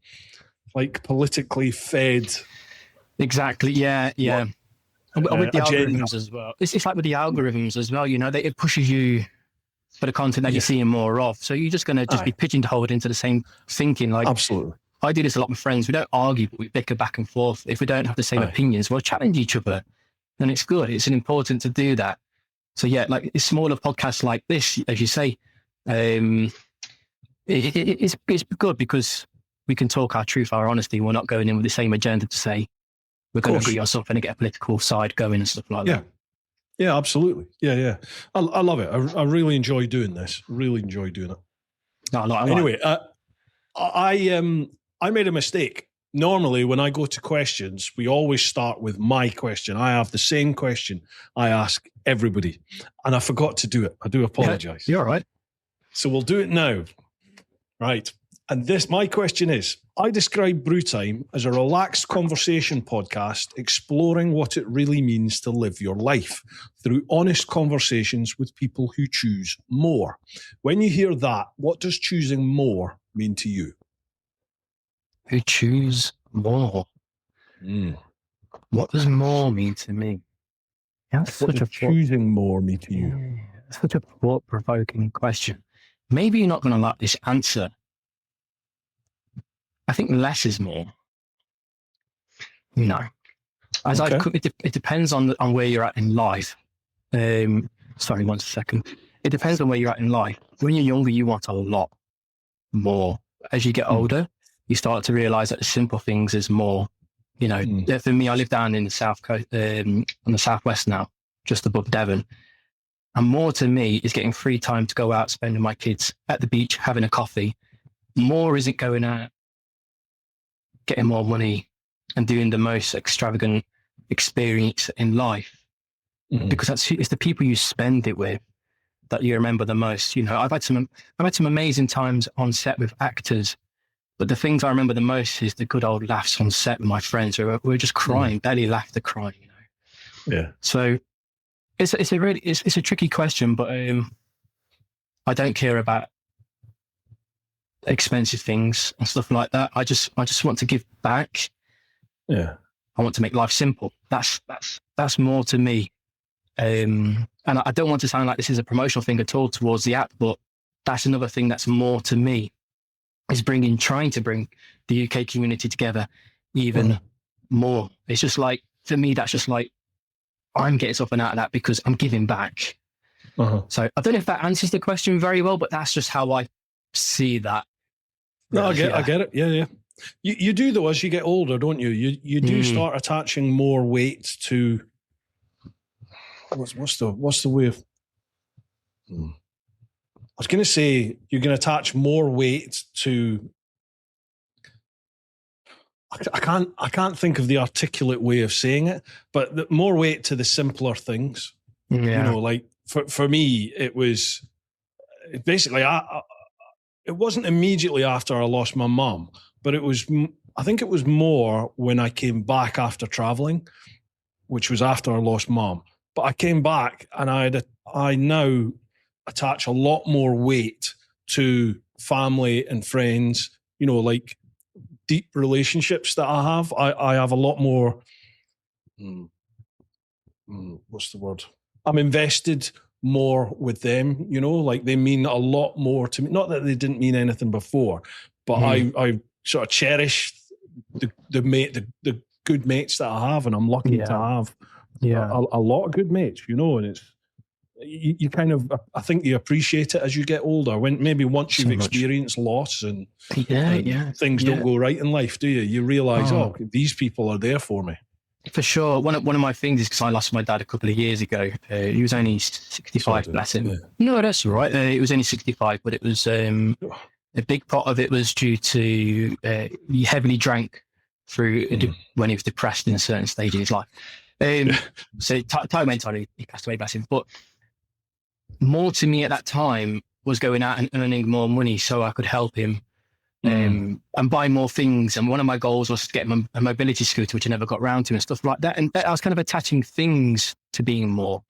S1: like politically fed.
S2: Exactly. Yeah. And with the algorithms as well. It's like with the algorithms as well. It pushes you for the content that you're seeing more of. So you're just going to be pigeonholed into the same thinking. Like, absolutely. I do this a lot with friends. We don't argue, but we bicker back and forth. If we don't have the same opinions, we'll challenge each other. And it's good. It's important to do that. So like smaller podcasts like this, as you say, it's good, because we can talk our truth, our honesty. We're not going in with the same agenda to say we're going to agree on something and get a political side going and stuff like that.
S1: Yeah, absolutely. Yeah. I love it. I really enjoy doing this. Really enjoy doing it. Anyway, I made a mistake. Normally, when I go to questions, we always start with my question. I have the same question I ask everybody, and I forgot to do it. I do apologize.
S2: You're all right.
S1: So we'll do it now. Right. And my question is, I describe Brew Time as a relaxed conversation podcast exploring what it really means to live your life through honest conversations with people who choose more. When you hear that, what does choosing more mean to you?
S2: Who choose more? What does more mean to me?
S1: What does choosing more mean to you?
S2: Such a thought-provoking question. Maybe you're not going to like this answer. I think less is more. It depends on where you're at in life. Sorry, 1 second. It depends on where you're at in life. When you're younger, you want a lot more. As you get older, you start to realize that the simple things is more You know, for me, I live down in the south coast, on the southwest now, just above Devon. And more to me is getting free time to go out, spending my kids at the beach, having a coffee. More isn't going out, getting more money and doing the most extravagant experience in life. Because it's the people you spend it with that you remember the most. You know, I've had some amazing times on set with actors, but the things I remember the most is the good old laughs on set with my friends where we're just crying, belly laughter crying, you know.
S1: Yeah.
S2: So it's a tricky question, but I don't care about expensive things and stuff like that. I just want to give back.
S1: Yeah.
S2: I want to make life simple. That's more to me. And I don't want to sound like this is a promotional thing at all towards the app, but that's another thing that's more to me, is trying to bring the UK community together even more. It's just like, for me, that's just like, I'm getting something out of that because I'm giving back. So I don't know if that answers the question very well, but that's just how I see that.
S1: No, I get it. Yeah. You do though, as you get older, don't you? You do start attaching more weight to, what's the way of, I was going to say you're going to attach more weight to, I can't think of the articulate way of saying it, but more weight to the simpler things. You know, like for me, it was basically, it wasn't immediately after I lost my mum, but I think it was more when I came back after traveling, which was after I lost mum. But I came back and I now attach a lot more weight to family and friends, you know, like deep relationships that I have. I have a lot more, what's the word? I'm invested more with them, you know, like they mean a lot more to me. Not that they didn't mean anything before, but I sort of cherish the good mates that I have, and I'm lucky to have a lot of good mates, you know, and it's, you kind of, I think you appreciate it as you get older, when maybe once you've experienced loss and things don't go right in life, do you? You realise, these people are there for me.
S2: For sure. One of my things is because I lost my dad a couple of years ago. He was only 65, bless him. Yeah. No, that's all right. It was only 65, but it was a big part of it was due to he heavily drank through when he was depressed in a certain stage in his life. So time went on, he passed away, bless him. But more to me at that time was going out and earning more money so I could help him and buy more things. And one of my goals was to get a mobility scooter, which I never got round to, and stuff like that. And I was kind of attaching things to being more.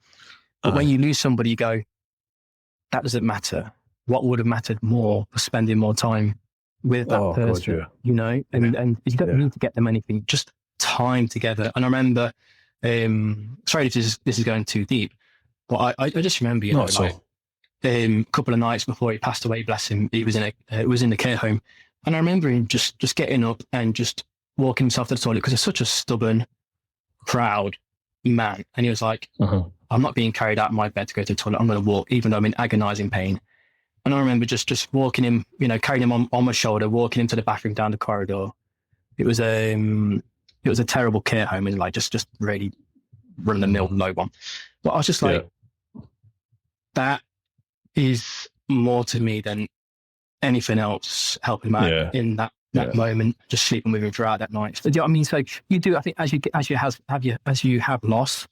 S2: But when you lose somebody, you go, that doesn't matter. What would have mattered more was spending more time with that person, you know? And you don't need to get them anything, just time together. And I remember, sorry if this is going too deep, but I just remember, you know, a couple of nights before he passed away, bless him, he was in the care home. And I remember him just getting up and just walking himself to the toilet, because he's such a stubborn, proud man. And he was like, I'm not being carried out of my bed to go to the toilet. I'm going to walk, even though I'm in agonizing pain. And I remember just walking him, you know, carrying him on my shoulder, walking him to the bathroom down the corridor. It was a terrible care home, and like just really run the mill low one. But I was just like, that is more to me than anything else helping him out in that moment, just sleeping with him throughout that night. So, do you know what I mean? So you do, I think, as you have loss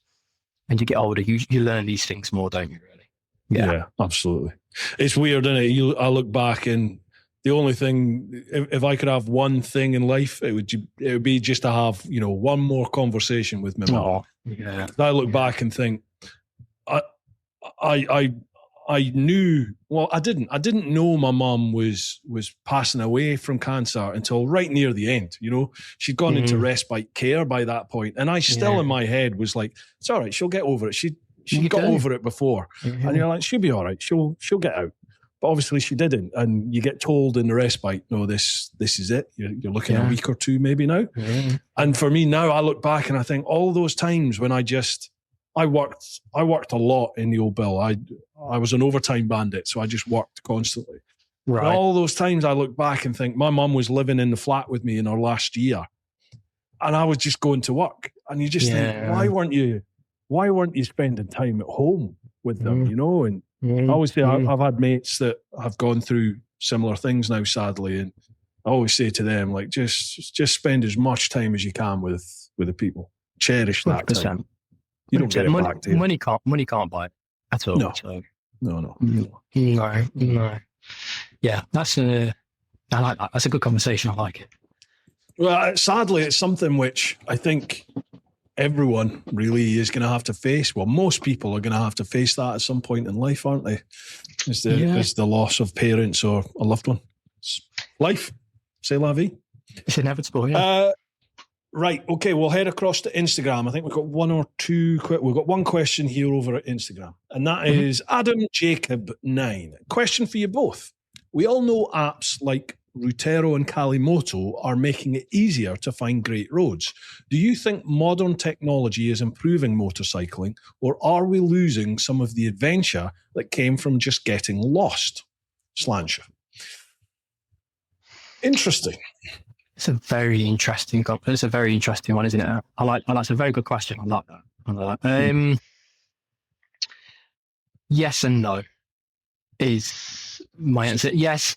S2: and you get older, you learn these things more, don't you, really?
S1: Yeah, absolutely. It's weird, isn't it? I look back, and the only thing, if I could have one thing in life, it would be just to have, you know, one more conversation with my mum.
S2: Yeah.
S1: I look back and think, I knew, well, I didn't know my mum was passing away from cancer until right near the end. You know, she'd gone into respite care by that point, and I still in my head was like, it's all right, she'll get over it. She got over it before, and you're like, she'll be all right. She'll get out. But obviously she didn't, and you get told in the respite, no, this is it. You're looking a week or two maybe now. And for me now, I look back and I think all those times when I worked a lot in the old bill. I was an overtime bandit, so I just worked constantly. Right. And all those times I look back and think my mum was living in the flat with me in her last year. and I was just going to work, and you just think, why weren't you spending time at home with them, you know? And I always say I've had mates that have gone through similar things now, sadly, and I always say to them, like, just spend as much time as you can with the people. Cherish that
S2: 100%.
S1: time. You don't get it back, do you?
S2: Money can't buy it at all.
S1: No.
S2: So.
S1: No.
S2: No. Yeah, I like that. That's a good conversation. I like it.
S1: Well, sadly, it's something which I think everyone really is going to have to face. Well, most people are going to have to face that at some point in life, aren't they? Is the loss of parents or a loved one. It's life. C'est la vie.
S2: It's inevitable, yeah.
S1: Right, okay, we'll head across to Instagram. I think we've got we've got one question here over at Instagram, and that is Adam Jacob 9. Question for you both. We all know apps like Routero and Kalimoto are making it easier to find great roads. Do you think modern technology is improving motorcycling, or are we losing some of the adventure that came from just getting lost? Slansha. Interesting.
S2: It's a very interesting one, isn't it? That's a very good question. I like that. Yes and no is my answer. Yes,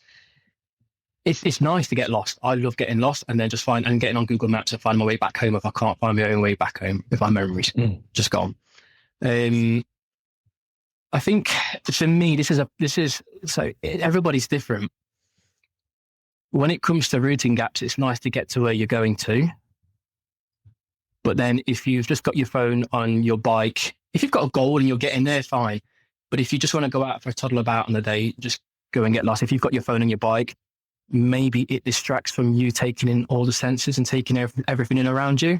S2: it's nice to get lost. I love getting lost and then just getting on Google Maps and find my way back home if I can't find my own way back home, if my memory's just gone. I think for me, everybody's different. When it comes to routing gaps, it's nice to get to where you're going to. But then if you've just got your phone on your bike, if you've got a goal and you're getting there, fine. But if you just want to go out for a toddle about on the day, just go and get lost. If you've got your phone on your bike, maybe it distracts from you taking in all the senses and taking everything in around you.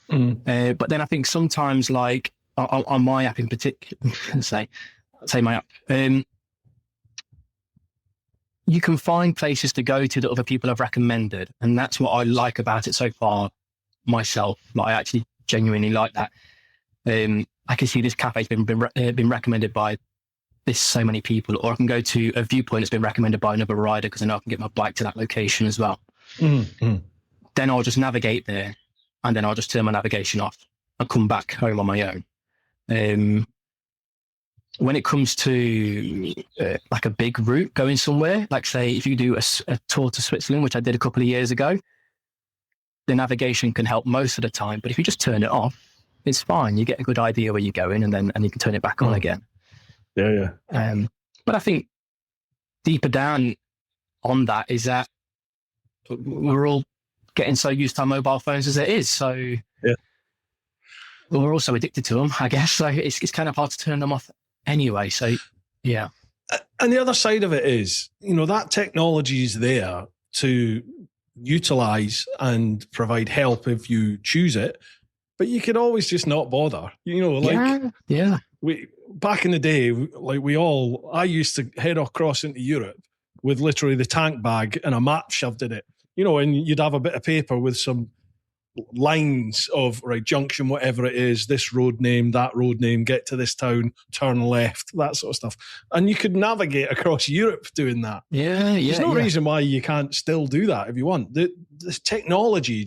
S2: But then I think sometimes, like on my app in particular, say my app, you can find places to go to that other people have recommended. And that's what I like about it so far myself. Like, I actually genuinely like that. I can see this cafe's been recommended by so many people, or I can go to a viewpoint that's been recommended by another rider because I know I can get my bike to that location as well. Then I'll just navigate there, and then I'll just turn my navigation off and come back home on my own. When it comes to like a big route going somewhere, like say if you do a tour to Switzerland, which I did a couple of years ago, the navigation can help most of the time. But if you just turn it off, it's fine. You get a good idea where you're going, and you can turn it back on again.
S1: Yeah.
S2: But I think deeper down on that is that we're all getting so used to our mobile phones as it is. So we're also addicted to them, I guess. So it's kind of hard to turn them off anyway. So, yeah.
S1: And the other side of it is, that technology is there to utilize and provide help if you choose it, but you could always just not bother.
S2: Yeah.
S1: Back in the day, I used to head across into Europe with literally the tank bag and a map shoved in it, and you'd have a bit of paper with some lines of junction, whatever it is, this road name, that road name, get to this town, turn left, that sort of stuff. And you could navigate across Europe doing that. There's no reason why you can't still do that if you want. This technology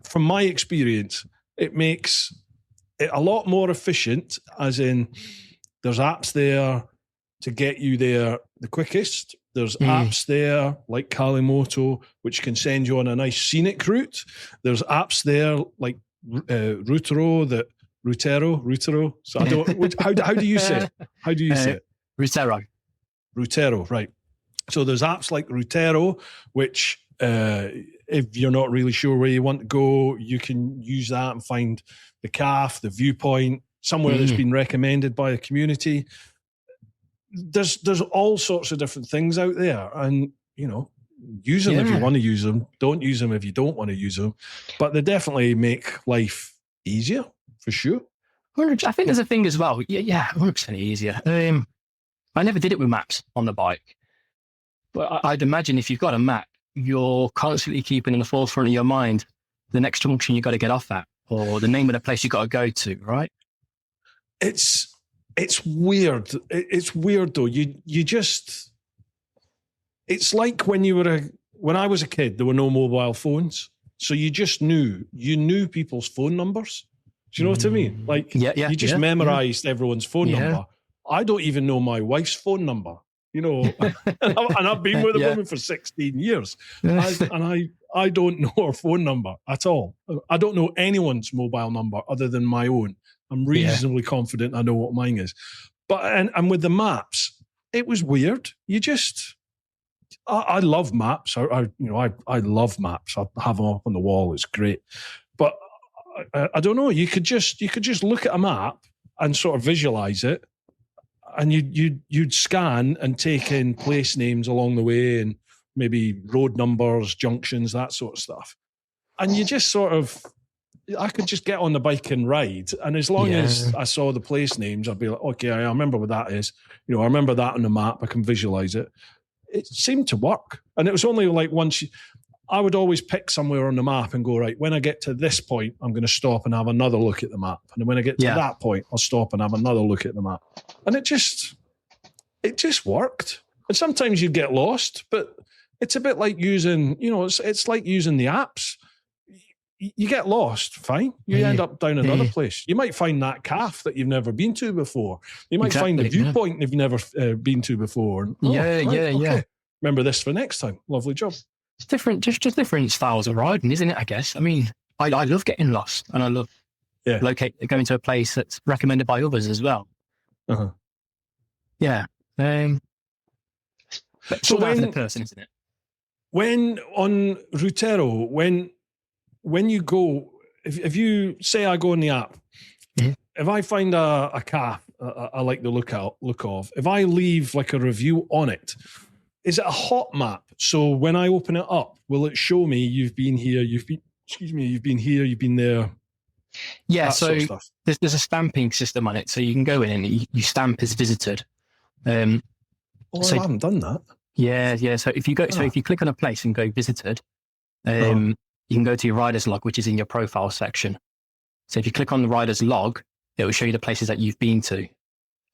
S1: from my experience, it makes it a lot more efficient, as in there's apps there to get you there the quickest. There's apps there like Kalimoto, which can send you on a nice scenic route. There's apps there like Routero. So I don't. How do you say it? How do you say it? Routero, right. So there's apps like Routero, which if you're not really sure where you want to go, you can use that and find the CAF, the viewpoint, somewhere that's been recommended by a community. There's all sorts of different things out there, and use them if you want to use them. Don't use them if you don't want to use them. But they definitely make life easier, for sure.
S2: I think there's a thing as well. Yeah, 100% easier. I never did it with maps on the bike, but I'd imagine if you've got a map, you're constantly keeping in the forefront of your mind the next junction you got to get off at, or the name of the place you got to go to, right?
S1: It's weird. It's weird though. You just, it's like when you were when I was a kid, there were no mobile phones. So you just knew people's phone numbers. Do you know what I mean? Like, you just memorized everyone's phone number. I don't even know my wife's phone number, you know, and I've been with a woman for 16 years. I don't know her phone number at all. I don't know anyone's mobile number other than my own. I'm reasonably confident I know what mine is. But, and with the maps, it was weird. You just, I love maps. I love maps. I have them up on the wall. It's great. But I don't know. You could just look at a map and sort of visualize it, and you'd scan and take in place names along the way and maybe road numbers, junctions, that sort of stuff. And you just sort of, I could just get on the bike and ride. And as long as I saw the place names, I'd be like, okay, I remember what that is. You know, I remember that on the map. I can visualize it. It seemed to work. And it was only like once I would always pick somewhere on the map and go, right, when I get to this point, I'm going to stop and have another look at the map. And then when I get to that point, I'll stop and have another look at the map. And it just worked. And sometimes you get lost, but it's a bit like using, you know, it's like using the apps. You get lost, fine. You end up down another place. You might find that calf that you've never been to before. You might find the viewpoint you've never been to before. And, okay. Remember this for next time. Lovely job.
S2: It's different, just different styles of riding, isn't it? I guess. I mean, I love getting lost, and I love going to a place that's recommended by others as well. Yeah. But so when the person, isn't it?
S1: When on Routero, when you go, if you say I go on the app, if I find a calf I like the look of, if I leave like a review on it, is it a hot map? So when I open it up, will it show me you've been here, you've been here, you've been there?
S2: Yeah, so there's a stamping system on it. So you can go in and you stamp as visited.
S1: I haven't done that.
S2: Yeah. So if you click on a place and go visited, you can go to your rider's log, which is in your profile section. So if you click on the rider's log, it will show you the places that you've been to.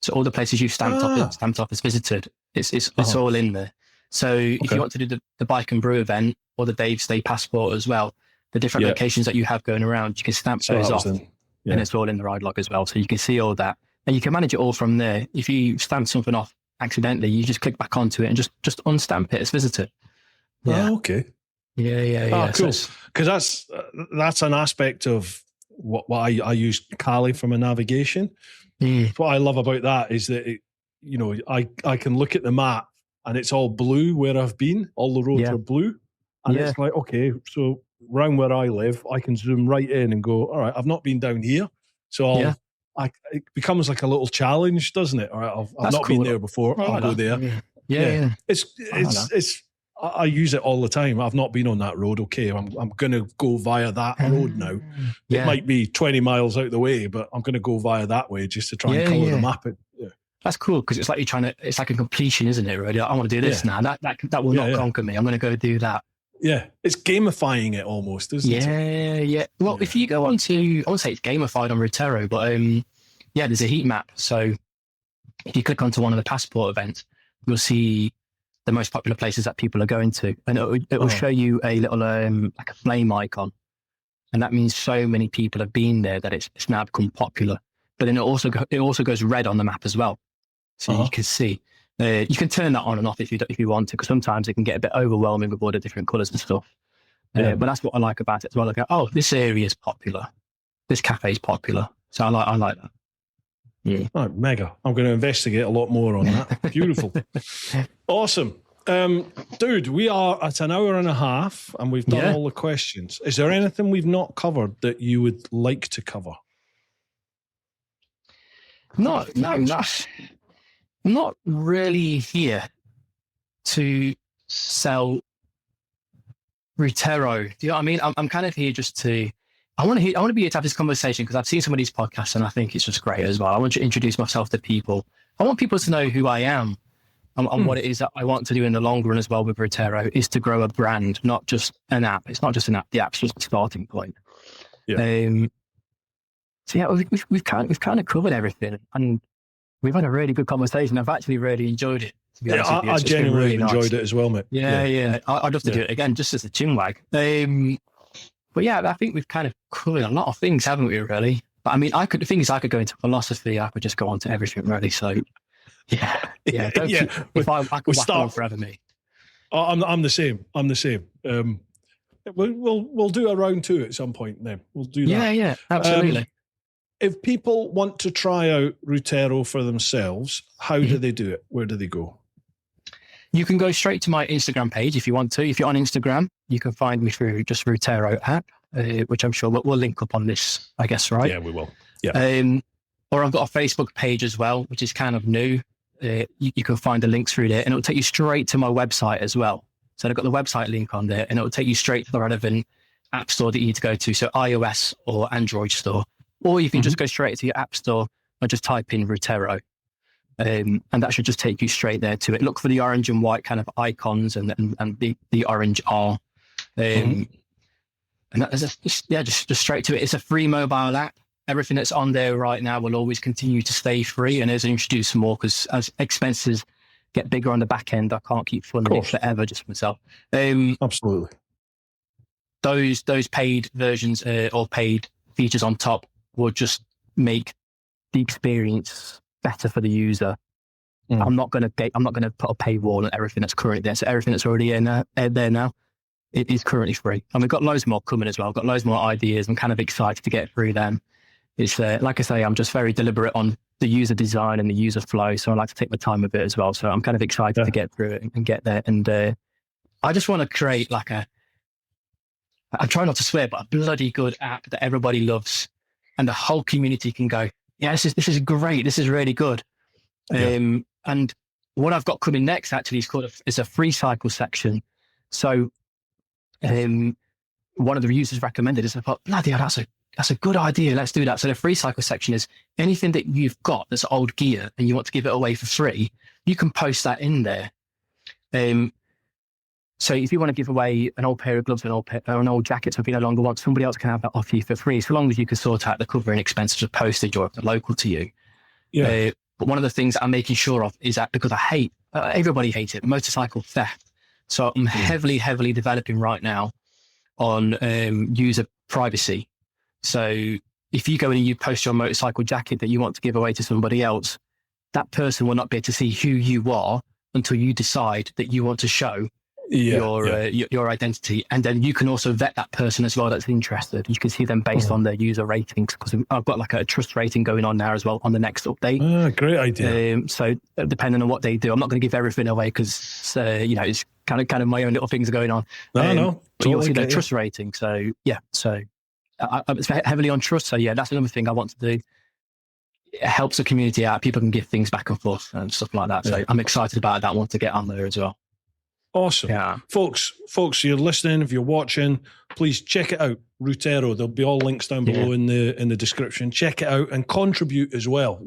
S2: So all the places you've stamped off as visited, it's all in there. So if you want to do the bike and brew event or the Dave's Day passport as well, the different locations that you have going around, you can stamp those off, and it's all in the ride log as well. So you can see all that, and you can manage it all from there. If you stamp something off accidentally, you just click back onto it and just unstamp it as visited. Yeah.
S1: Oh, okay.
S2: Yeah.
S1: Cool. Because that's an aspect of what I use Cali from a navigation. What I love about that is that I can look at the map and it's all blue where I've been. All the roads are blue, and it's like, okay, so around where I live, I can zoom right in and go, all right, I've not been down here, so it becomes like a little challenge, doesn't it? All right, I've not been there before. I'll go there.
S2: Yeah.
S1: I use it all the time. I've not been on that road. Okay, I'm going to go via that road now. It might be 20 miles out the way, but I'm going to go via that way just to try and colour the map.
S2: That's cool, because it's like it's like a completion, isn't it? Really, I want to do this now. That will not conquer me. I'm going to go do that.
S1: Yeah, it's gamifying it almost, isn't it?
S2: Yeah. Well, if you go on to, I won't say it's gamified on Routero, but there's a heat map. So if you click onto one of the passport events, you'll see the most popular places that people are going to, and it will show you a little like a flame icon, and that means so many people have been there that it's now become popular. But then it also goes red on the map as well, so you can see. You can turn that on and off if you want to, because sometimes it can get a bit overwhelming with all the different colours and stuff. But that's what I like about it as well. I go, this area is popular, this cafe is popular, so I like that. Yeah.
S1: Oh, mega. I'm going to investigate a lot more on that. Beautiful. Awesome. Dude, we are at an hour and a half and we've done all the questions. Is there anything we've not covered that you would like to cover?
S2: No, not really here to sell Routero. Do you know what I mean? I'm kind of here just to, I want to be here to have this conversation, because I've seen some of these podcasts and I think it's just great as well. I want to introduce myself to people. I want people to know who I am and what it is that I want to do in the long run as well with Routero, is to grow a brand, not just an app. It's not just an app. The app's just a starting point. Yeah. We've kind of covered everything, and we've had a really good conversation. I've actually really enjoyed it. To be honest with you.
S1: I
S2: It's been
S1: genuinely
S2: really nice.
S1: enjoyed it as well, mate.
S2: Yeah. I'd love to do it again, just as a chin wag. But yeah, I think we've kind of covered a lot of things, haven't we, really? But I mean, the thing is, I could go into philosophy, I could just go on to everything, really. So yeah. I could whack on forever, me.
S1: I'm the same. We'll do a round 2 at some point then. We'll do that.
S2: Yeah, absolutely.
S1: If people want to try out Routero for themselves, how do they do it? Where do they go?
S2: You can go straight to my Instagram page if you want to. If you're on Instagram, you can find me through just Routero app, which I'm sure we'll link up on this, I guess, right?
S1: Yeah, we will. Yeah.
S2: Or I've got a Facebook page as well, which is kind of new. You can find the links through there, and it'll take you straight to my website as well. So I've got the website link on there, and it'll take you straight to the relevant app store that you need to go to, so iOS or Android store. Or you can just go straight to your app store and just type in Routero. And that should just take you straight there to it. Look for the orange and white kind of icons and the orange R. And that's just straight to it. It's a free mobile app. Everything that's on there right now will always continue to stay free, and as I introduce some more, because as expenses get bigger on the back end, I can't keep funding it forever just for myself.
S1: Absolutely.
S2: Those paid versions or paid features on top will just make the experience better for the user. I'm not going to put a paywall on everything that's currently there. So everything that's already there now, it is currently free. And we've got loads more coming as well. I've got loads more ideas. I'm kind of excited to get through them. It's like I say, I'm just very deliberate on the user design and the user flow. So I like to take my time a bit as well. So I'm kind of excited to get through it and get there. And I just want to create I try not to swear, but a bloody good app that everybody loves, and the whole community can go, yeah, this is great. This is really good. And what I've got coming next actually is a free cycle section. So one of the users recommended is, I thought, bloody hell, that's a good idea. Let's do that. So the free cycle section is anything that you've got that's old gear and you want to give it away for free, you can post that in there. So if you want to give away an old pair of gloves or an old jacket, something you no longer want, somebody else can have that off you for free, so long as you can sort out the covering expenses of postage or if they're local to you. Yeah. But one of the things that I'm making sure of is that, because I hate, everybody hates it, motorcycle theft. So I'm heavily developing right now on user privacy. So if you go in and you post your motorcycle jacket that you want to give away to somebody else, that person will not be able to see who you are until you decide that you want to show your identity. And then you can also vet that person as well that's interested. You can see them based on their user ratings, because I've got like a trust rating going on now as well on the next update.
S1: Great idea.
S2: So depending on what they do, I'm not going to give everything away because it's kind of my own little things going on.
S1: No.
S2: But you'll see their trust rating. So I'm heavily on trust. So that's another thing I want to do. It helps the community out. People can give things back and forth and stuff like that. So I'm excited about that one to get on there as well.
S1: Awesome. Yeah. Folks, you're listening, if you're watching, please check it out. Routero. There'll be all links down below in the description. Check it out and contribute as well.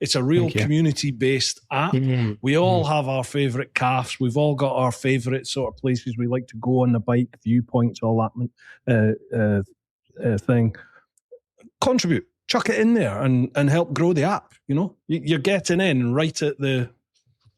S1: It's a real community-based app. We all have our favourite cafes. We've all got our favourite sort of places we like to go on the bike, viewpoints, all that thing. Contribute. Chuck it in there and help grow the app. You're getting in right at the...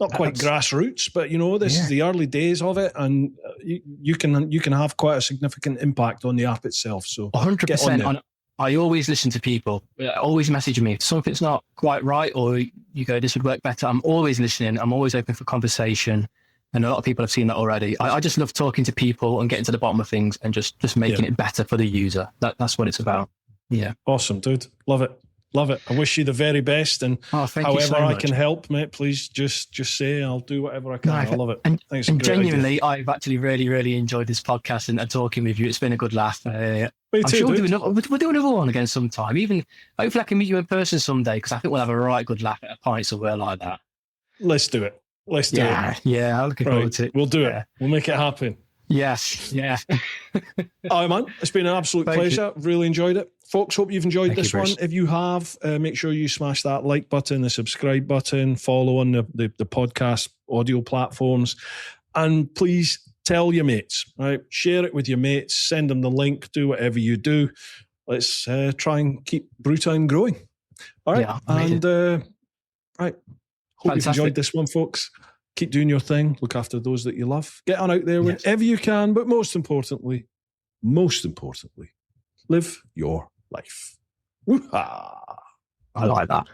S1: Not quite grassroots, but this is the early days of it, and you can have quite a significant impact on the app itself. So
S2: 100%. I always listen to people. Always message me if something's not quite right, or you go, this would work better. I'm always listening. I'm always open for conversation, and a lot of people have seen that already. I just love talking to people and getting to the bottom of things and just making it better for the user. That's what it's about. Yeah.
S1: Awesome, dude. Love it. Love it. I wish you the very best, and however I can help, mate, please just say. I'll do whatever I can. I love it.
S2: And genuinely, I've actually really enjoyed this podcast and talking with you. It's been a good laugh. I'm sure we'll do another one again sometime. Even hopefully I can meet you in person someday, because I think we'll have a right good laugh at a pint somewhere like that.
S1: Let's do it. Let's do it.
S2: Yeah, I'm looking forward to it.
S1: We'll do it. We'll make it happen.
S2: Yes. Yeah.
S1: All right, man. It's been an absolute pleasure. Really enjoyed it. Folks, hope you've enjoyed this one. If you have, make sure you smash that like button, the subscribe button, follow on the podcast audio platforms, and please tell your mates, right? Share it with your mates, send them the link, do whatever you do. Let's try and keep Brewtime growing. All right. Hope you've enjoyed this one, folks. keep doing your thing. Look after those that you love. Get on out there whenever you can. But most importantly, live your life. Woo-ha!
S2: I like that.